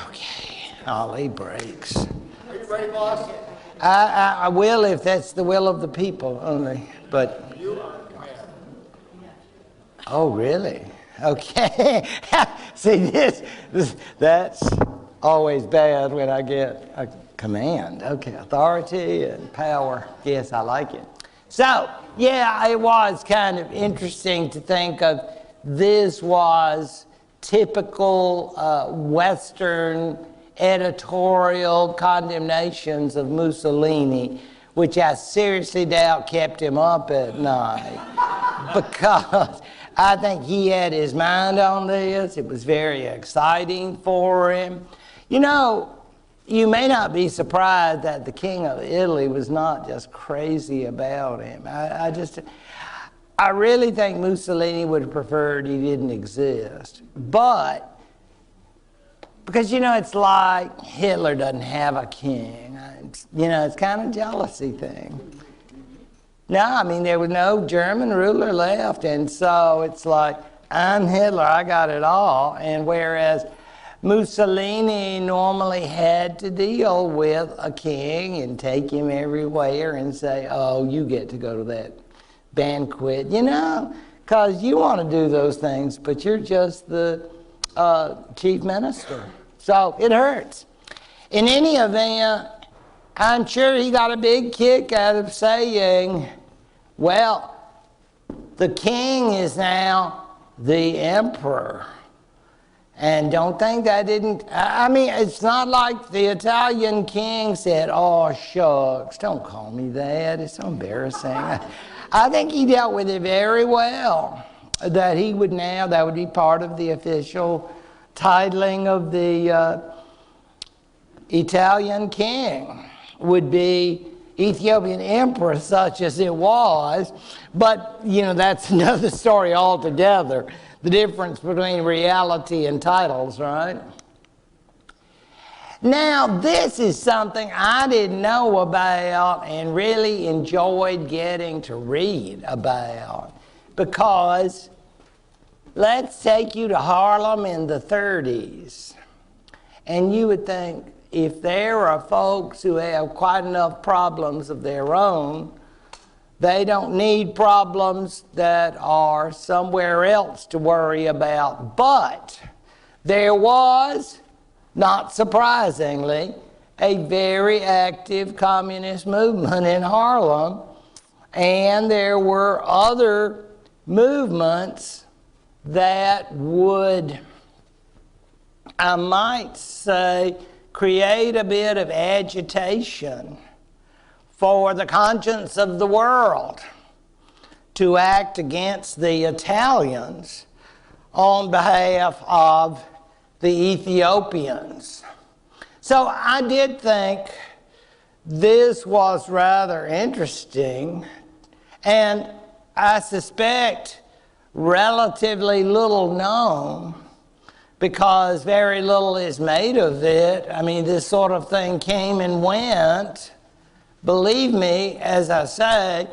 Okay. Ollie breaks. Are you ready, boss? I will if that's the will of the people only. But. Oh, really? Okay. See, that's always bad when I get a command. Okay, authority and power. Yes, I like it. So, yeah, it was kind of interesting to think of this was typical Western editorial condemnations of Mussolini, which I seriously doubt kept him up at night. Because I think he had his mind on this. It was very exciting for him. You know, you may not be surprised that the King of Italy was not just crazy about him. I really think Mussolini would have preferred he didn't exist. But, because, you know, it's like Hitler doesn't have a king. It's kind of a jealousy thing. No, I mean, there was no German ruler left, and so it's like, I'm Hitler, I got it all. And whereas Mussolini normally had to deal with a king and take him everywhere and say, oh, you get to go to that banquet, because you want to do those things, but you're just the chief minister. So it hurts. In any event, I'm sure he got a big kick out of saying, well, the king is now the emperor. And don't think that didn't, I mean, it's not like the Italian king said, oh, shucks, don't call me that. It's so embarrassing. I think he dealt with it very well. That would be part of the official titling of the Italian king, would be Ethiopian emperor, such as it was. But, that's another story altogether. The difference between reality and titles, right? Now, this is something I didn't know about and really enjoyed getting to read about. Because let's take you to Harlem in the 30s. And you would think, if there are folks who have quite enough problems of their own, they don't need problems that are somewhere else to worry about. But there was, not surprisingly, a very active communist movement in Harlem. And there were other movements that would, I might say, create a bit of agitation for the conscience of the world to act against the Italians on behalf of the Ethiopians. So I did think this was rather interesting, and I suspect relatively little known because very little is made of it. I mean, this sort of thing came and went. Believe me, as I say,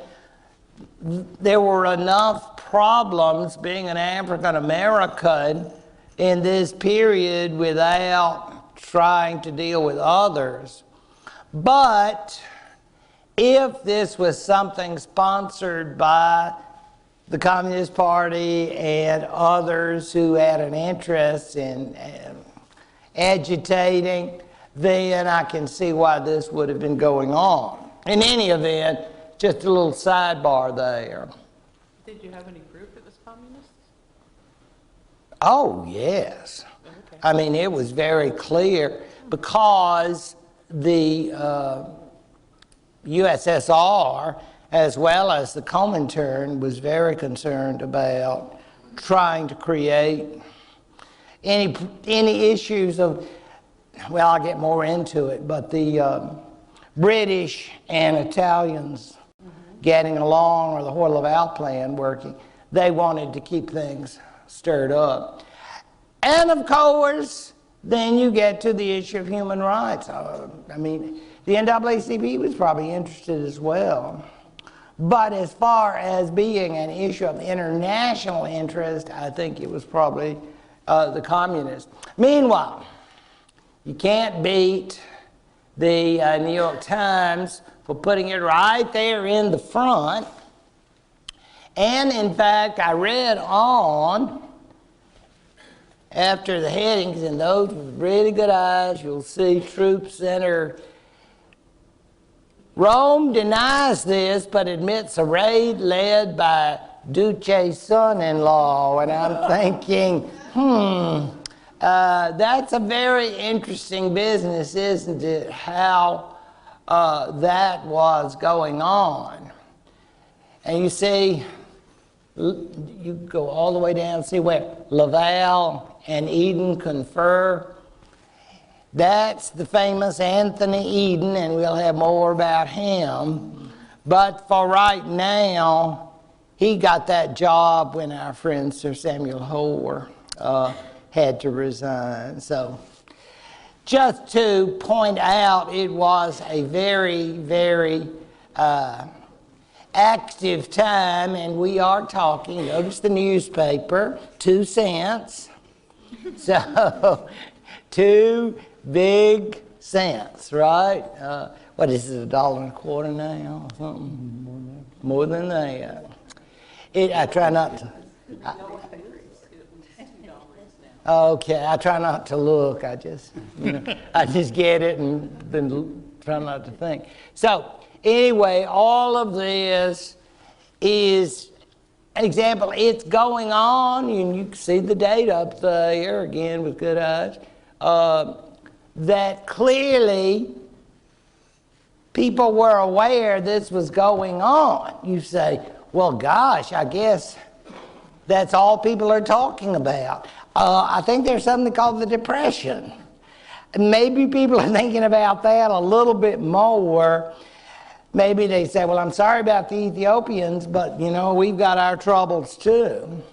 there were enough problems being an African American in this period without trying to deal with others. But if this was something sponsored by the Communist Party and others who had an interest in agitating, then I can see why this would have been going on. In any event, just a little sidebar there. Did you have any proof it was communist? Oh, yes. Okay. I mean, it was very clear because the USSR, as well as the Comintern, was very concerned about trying to create any issues of, well, I'll get more into it, but the British and Italians getting along, or the Hoyle Laval plan working, they wanted to keep things stirred up. And of course, then you get to the issue of human rights. I mean, the NAACP was probably interested as well. But as far as being an issue of international interest, I think it was probably the communists. Meanwhile, you can't beat the New York Times for putting it right there in the front. And in fact, I read on after the headings, and those with really good eyes, you'll see Troop Center. Rome denies this, but admits a raid led by Duce's son-in-law. And I'm thinking, that's a very interesting business, isn't it? How that was going on. And you see, you go all the way down, see where Laval and Eden confer. That's the famous Anthony Eden, and we'll have more about him. But for right now, he got that job when our friend Sir Samuel Hoare had to resign. So just to point out, it was a very, very active time, and we are talking, notice the newspaper, 2 cents. So 2 big cents, right? What is it, $1.25 now or something? More than that. I try not to. Okay, I try not to look. I just, I just get it and then try not to think. So anyway, all of this is an example. It's going on, and you can see the date up there again with good eyes. That clearly people were aware this was going on. You say, well, gosh, I guess that's all people are talking about. I think there's something called the Depression. Maybe people are thinking about that a little bit more. Maybe they say, well, I'm sorry about the Ethiopians, but, we've got our troubles too.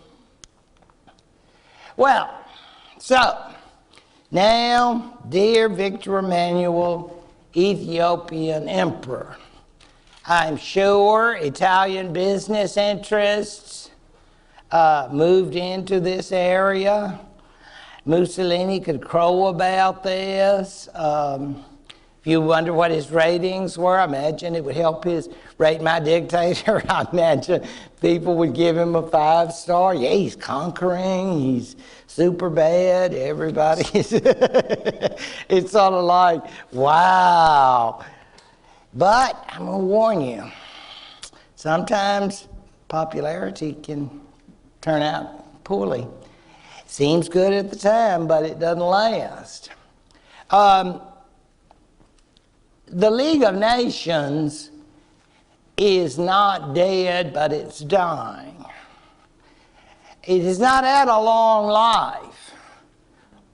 Well, so now, dear Victor Emmanuel, Ethiopian Emperor, I'm sure Italian business interests moved into this area. Mussolini could crow about this. If you wonder what his ratings were, I imagine it would help his Rate My Dictator. I imagine people would give him a 5-star. Yeah, he's conquering, he's super bad, everybody. It's sort of like, wow. But I'm going to warn you, sometimes popularity can turn out poorly. Seems good at the time, but it doesn't last. The League of Nations is not dead, but it's dying. It has not had a long life,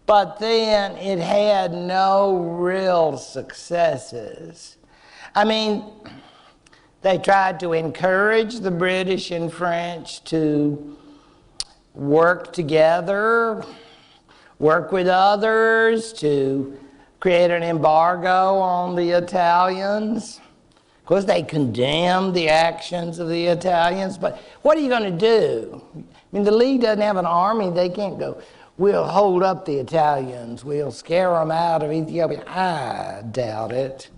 but then it had no real successes. I mean, they tried to encourage the British and French to work together, work with others to create an embargo on the Italians. Of course, they condemned the actions of the Italians, but what are you going to do? I mean, the League doesn't have an army. They can't go, we'll hold up the Italians, we'll scare them out of Ethiopia. I doubt it.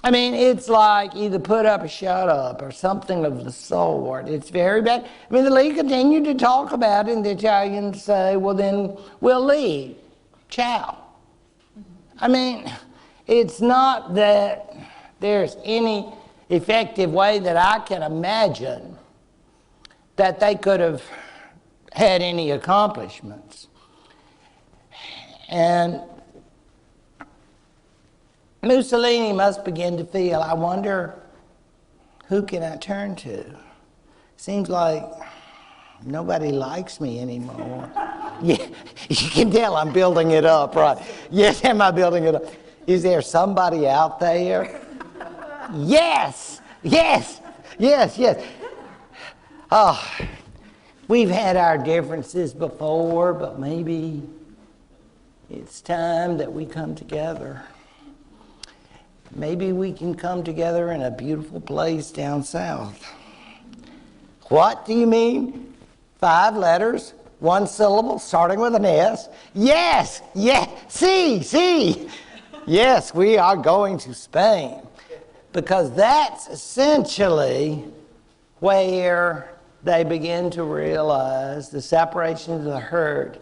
I mean, it's like either put up or shut up or something of the sort. It's very bad. I mean, the League continued to talk about it, and the Italians say, well, then we'll leave. Ciao. I mean, it's not that there's any effective way that I can imagine that they could have had any accomplishments. And Mussolini must begin to feel, I wonder, who can I turn to? Seems like nobody likes me anymore. Yeah, you can tell I'm building it up, right? Yes, am I building it up? Is there somebody out there? Yes, yes, yes, yes. Oh, we've had our differences before, but maybe it's time that we come together. Maybe we can come together in a beautiful place down south. What do you mean? 5 letters, 1 syllable, starting with an S? Yes, yes, see. Yes, we are going to Spain. Because that's essentially where they begin to realize the separation of the herd.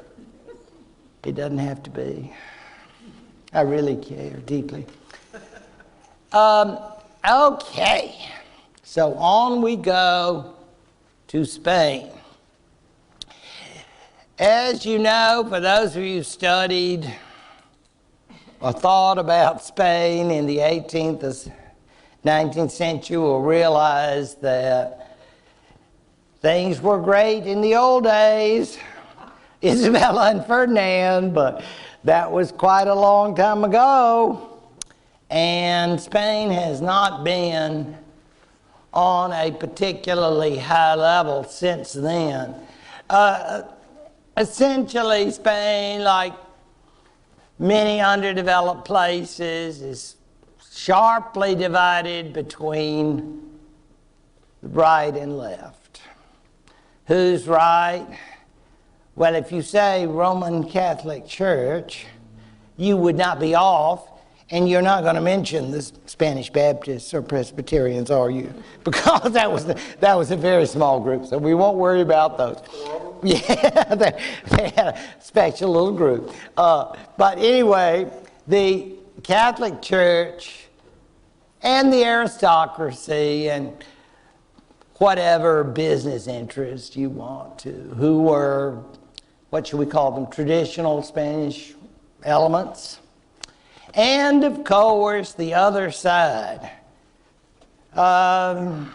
It doesn't have to be. I really care deeply. Okay, so on we go to Spain. As you know, for those of you who studied or thought about Spain in the 18th or 19th century will realize that things were great in the old days. Isabella and Ferdinand, but that was quite a long time ago. And Spain has not been on a particularly high level since then. Essentially, Spain, like many underdeveloped places, is sharply divided between right and left. Who's right? Well, if you say Roman Catholic Church, you would not be off, and you're not going to mention the Spanish Baptists or Presbyterians, are you? Because that was a very small group, so we won't worry about those. Yeah, they had a special little group. But anyway, the Catholic Church and the aristocracy and whatever business interest you want to, who were, what should we call them, traditional Spanish elements. And of course, the other side. And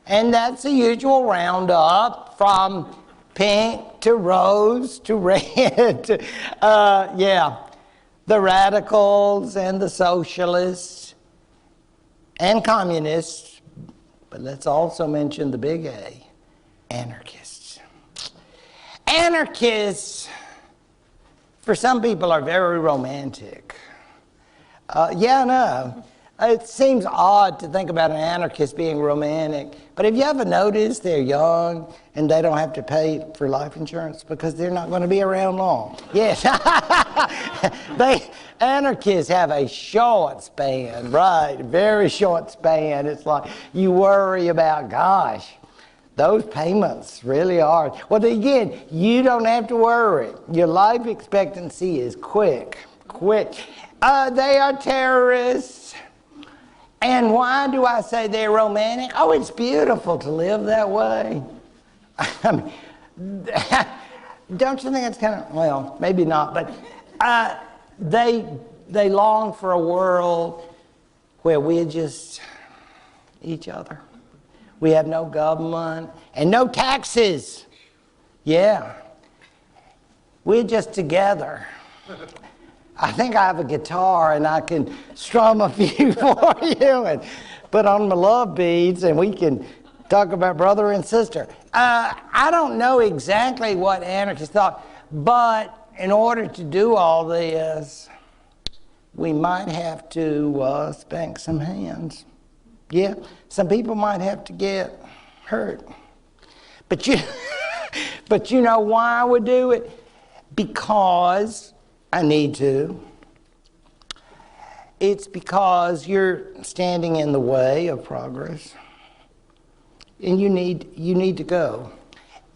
that's the usual roundup from pink to rose to red. The radicals and the socialists and communists, but let's also mention the big A, anarchists. Anarchists, for some people, are very romantic. It seems odd to think about an anarchist being romantic, but have you ever noticed they're young and they don't have to pay for life insurance because they're not going to be around long? Yes. Anarchists have a short span, right? Very short span. It's like you worry about, gosh, those payments really are. Well, again, you don't have to worry. Your life expectancy is quick. They are terrorists. And why do I say they're romantic? Oh, it's beautiful to live that way. I mean, don't you think it's kind of, well, maybe not, but they long for a world where we're just each other. We have no government and no taxes. Yeah. We're just together. I think I have a guitar and I can strum a few for you and put on my love beads and we can talk about brother and sister. I don't know exactly what anarchists thought, but in order to do all this, we might have to spank some hands. Yeah, some people might have to get hurt. But but you know why I would do it? Because I need to. It's because you're standing in the way of progress. And you need to go.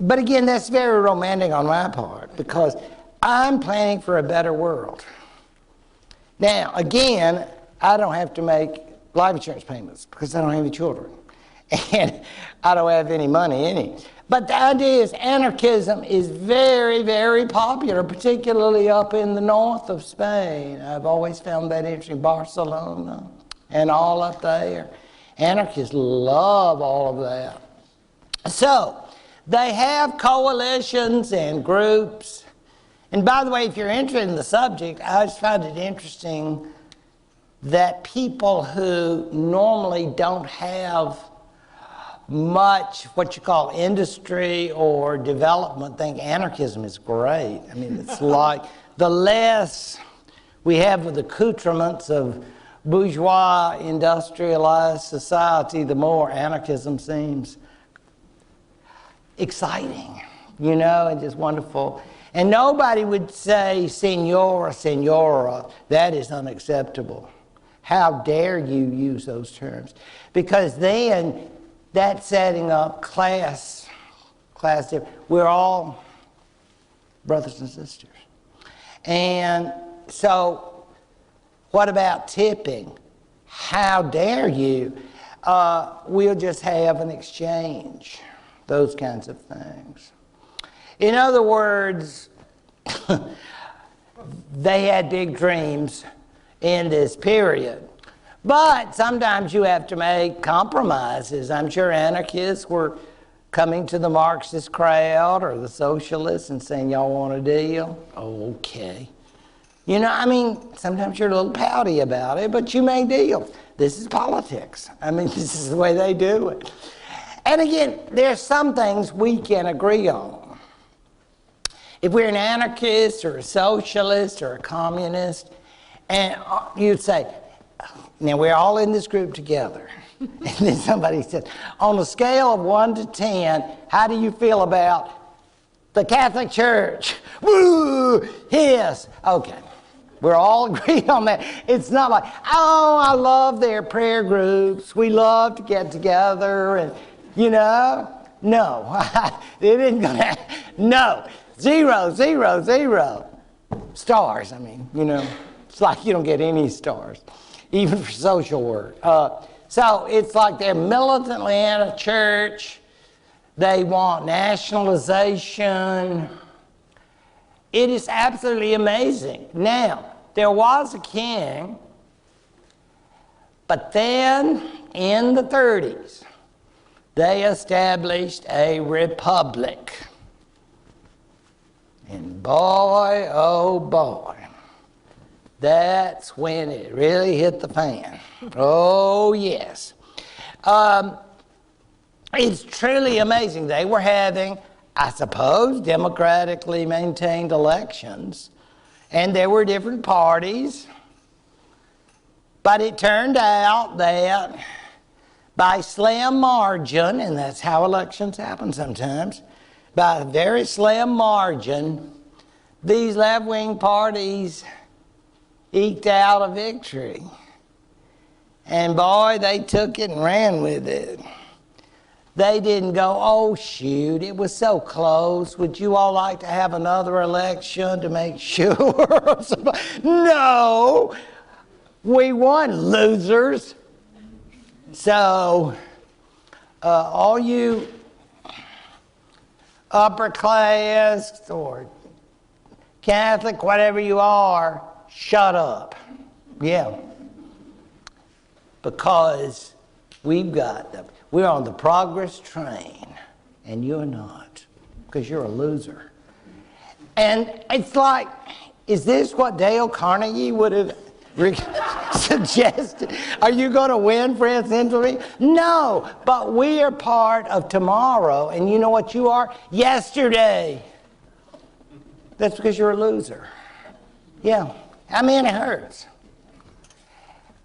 But again, that's very romantic on my part because I'm planning for a better world. Now, again, I don't have to make life insurance payments because I don't have any children. And I don't have any money any. But the idea is anarchism is very, very popular, particularly up in the north of Spain. I've always found that interesting. Barcelona and all up there. Anarchists love all of that. So, they have coalitions and groups. And by the way, if you're interested in the subject, I just find it interesting that people who normally don't have much what you call industry or development think anarchism is great. I mean, it's like the less we have with accoutrements of bourgeois industrialized society, the more anarchism seems exciting, you know, and just wonderful. And nobody would say, senora, senora, that is unacceptable. How dare you use those terms? Because then that's setting up class. We're all brothers and sisters. And so, what about tipping? How dare you? We'll just have an exchange. Those kinds of things. In other words, they had big dreams in this period. But sometimes you have to make compromises. I'm sure anarchists were coming to the Marxist crowd or the socialists and saying, y'all want a deal? Oh, okay. You know, I mean, sometimes you're a little pouty about it, but you make deals. This is politics. I mean, this is the way they do it. And again, there's some things we can agree on. If we're an anarchist or a socialist or a communist, and you'd say, now we're all in this group together. And then somebody said, on a scale of 1 to 10, how do you feel about the Catholic Church? Woo! Yes. Okay. We're all agreed on that. It's not like, oh, I love their prayer groups. We love to get together and, you know. No. It isn't going to, no. 0, 0, 0. Stars, I mean, you know. It's like you don't get any stars, even for social work. So it's like they're militantly anti-church. They want nationalization. It is absolutely amazing. Now, there was a king, but then in the 30s, they established a republic. And boy, oh boy, that's when it really hit the fan. Oh, yes. It's truly amazing. They were having, I suppose, democratically maintained elections, and there were different parties. But it turned out that by slim margin, and that's how elections happen sometimes, by a very slim margin, these left-wing parties eked out a victory. And boy, they took it and ran with it. They didn't go, oh shoot, it was so close. Would you all like to have another election to make sure? No, we won, losers. So, all you upper class or Catholic, whatever you are, shut up. Yeah. Because we're on the progress train, and you're not. because you're a loser. And it's like, is this what Dale Carnegie would have suggested? Are you going to win, friends? No, but we are part of tomorrow, and you know what you are? Yesterday. That's because you're a loser. Yeah, I mean, it hurts.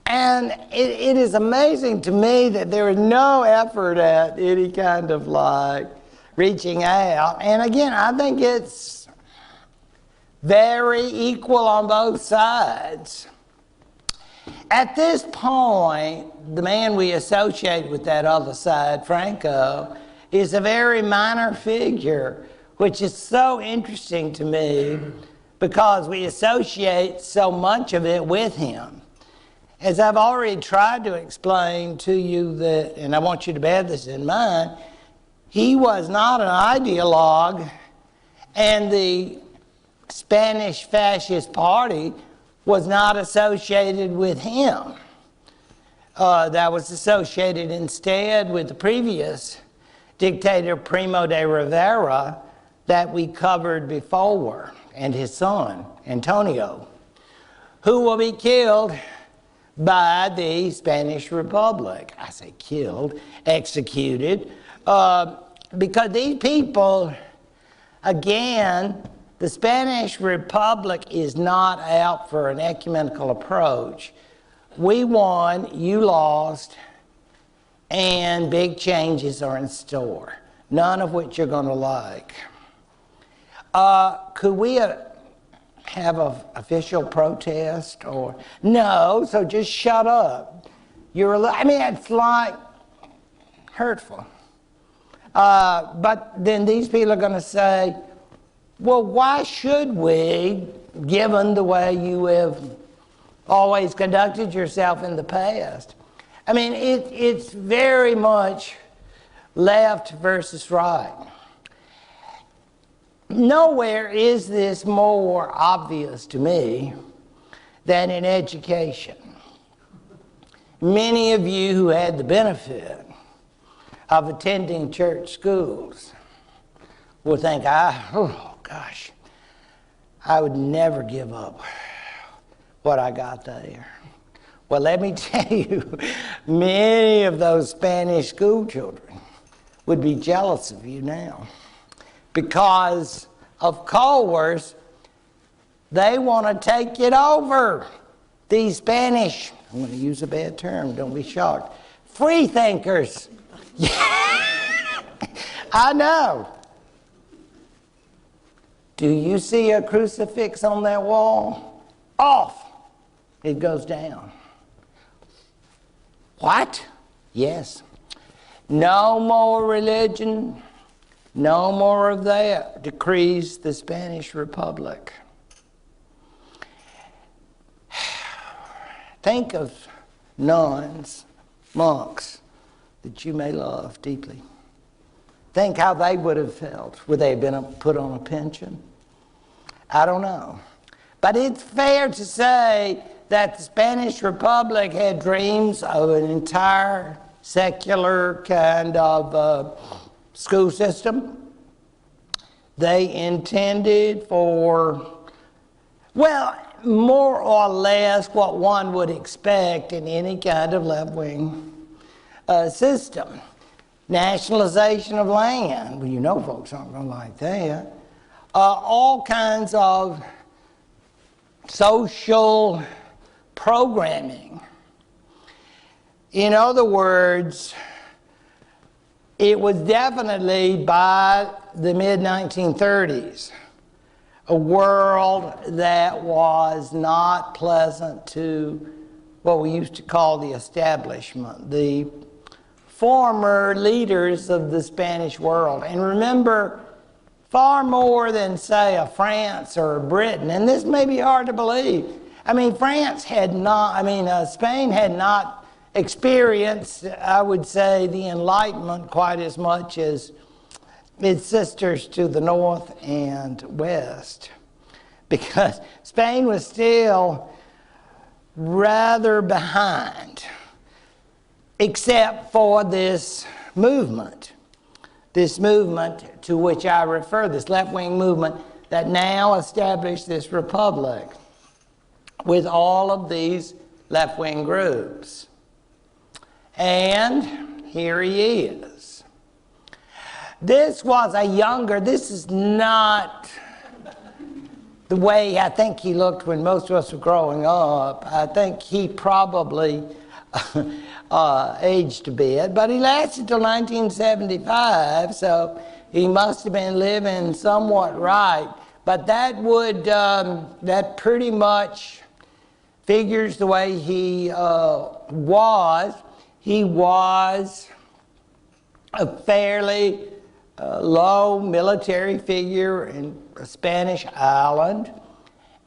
And it is amazing to me that there is no effort at any kind of like reaching out. And again, I think it's very equal on both sides. At this point, the man we associate with that other side, Franco, is a very minor figure, which is so interesting to me because we associate so much of it with him. As I've already tried to explain to you that, and I want you to bear this in mind, he was not an ideologue, and the Spanish Fascist Party was not associated with him. That was associated instead with the previous dictator, Primo de Rivera, that we covered before, and his son, Antonio, who will be killed by the Spanish Republic. I say killed, executed, because these people, again, the Spanish Republic is not out for an ecumenical approach. We won, you lost, and big changes are in store, none of which you're going to like. Could we have an official protest or no? So just shut up. I mean, it's like hurtful. But then these people are going to say, well, why should we, given the way you have always conducted yourself in the past? I mean, it's very much left versus right. Nowhere is this more obvious to me than in education. Many of you who had the benefit of attending church schools will think, oh gosh, I would never give up what I got there. Well, let me tell you, many of those Spanish school children would be jealous of you now. Because, of course, they want to take it over. These Spanish, I'm going to use a bad term, don't be shocked, free thinkers. I know. Do you see a crucifix on that wall? Off. It goes down. What? Yes. No more religion. No more of that, decrees the Spanish Republic. Think of nuns, monks that you may love deeply. Think how they would have felt. Would they have been put on a pension? I don't know. But it's fair to say that the Spanish Republic had dreams of an entire secular kind of school system. They intended for, well, more or less what one would expect in any kind of left-wing system. Nationalization of land. Well, you know folks aren't going to like that. All kinds of social programming. In other words, it was definitely by the mid-1930s a world that was not pleasant to what we used to call the establishment, the former leaders of the Spanish world. And remember, far more than, say, a France or a Britain, and this may be hard to believe. I mean, Spain had not experienced, I would say, the Enlightenment quite as much as its sisters to the north and west, because Spain was still rather behind, except for this movement this movement to which I refer, this left-wing movement that now established this republic with all of these left-wing groups. And here he is. This is not the way I think he looked when most of us were growing up. I think he probably aged a bit, but he lasted till 1975, so he must have been living somewhat right. But that pretty much figures the way he was. He was a fairly low military figure in a Spanish island,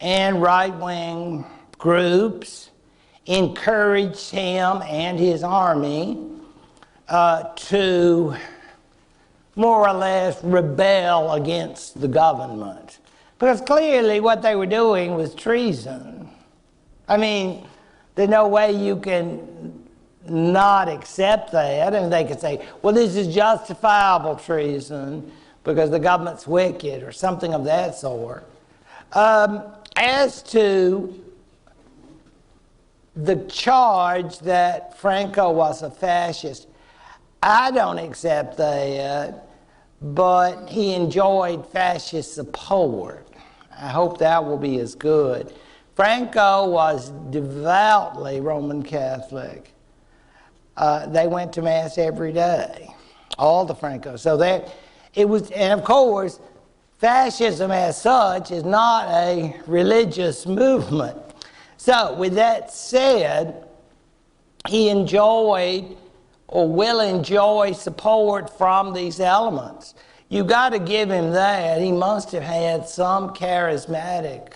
and right-wing groups encouraged him and his army to more or less rebel against the government. Because clearly what they were doing was treason. I mean, there's no way you can not accept that. And they could say, well, this is justifiable treason because the government's wicked or something of that sort. As to the charge that Franco was a fascist, I don't accept that, but he enjoyed fascist support. I hope that will be as good. Franco was devoutly Roman Catholic. They went to Mass every day, all the Francos. So it was, and of course, fascism as such is not a religious movement. So with that said, he enjoyed or will enjoy support from these elements. You got to give him that. He must have had some charismatic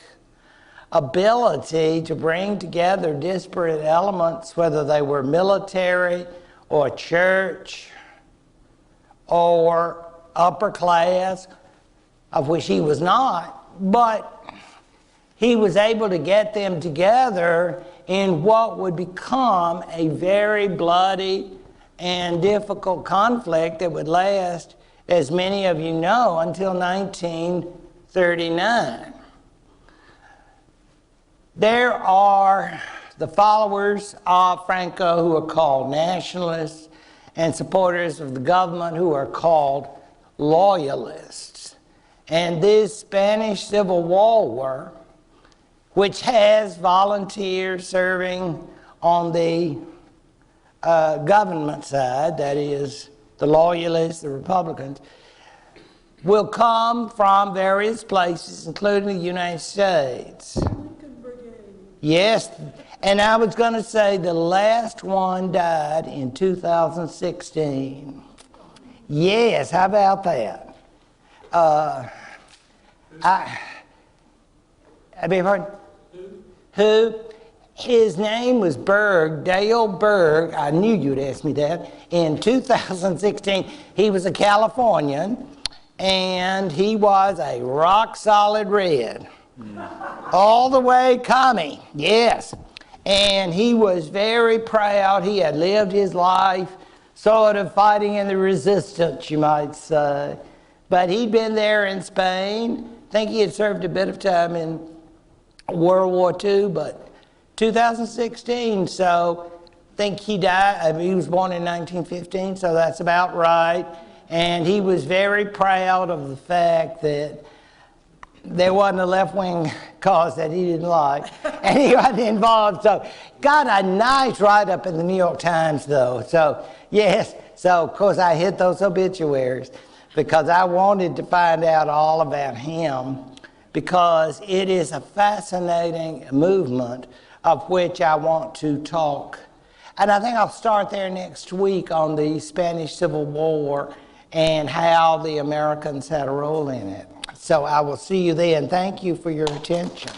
ability to bring together disparate elements, whether they were military or church or upper class, of which he was not, but he was able to get them together in what would become a very bloody and difficult conflict that would last, as many of you know, until 1939. There are the followers of Franco who are called nationalists and supporters of the government who are called loyalists. And this Spanish Civil War, which has volunteers serving on the government side, that is, the loyalists, the Republicans, will come from various places, including the United States. Yes, and I was going to say the last one died in 2016. Yes, how about that? I beg your pardon? Who? His name was Berg, Dale Berg. I knew you'd ask me that. In 2016, he was a Californian, and he was a rock-solid red. All the way commie, yes. And he was very proud. He had lived his life sort of fighting in the resistance, you might say. But he'd been there in Spain. I think he had served a bit of time in World War II, but 2016, so I think he died. I mean, he was born in 1915, so that's about right. And he was very proud of the fact that there wasn't a left-wing cause that he didn't like, and he wasn't involved. So got a nice write-up in the New York Times, though. So yes, so of course I hit those obituaries because I wanted to find out all about him, because it is a fascinating movement of which I want to talk. And I think I'll start there next week on the Spanish Civil War and how the Americans had a role in it. So I will see you then. Thank you for your attention.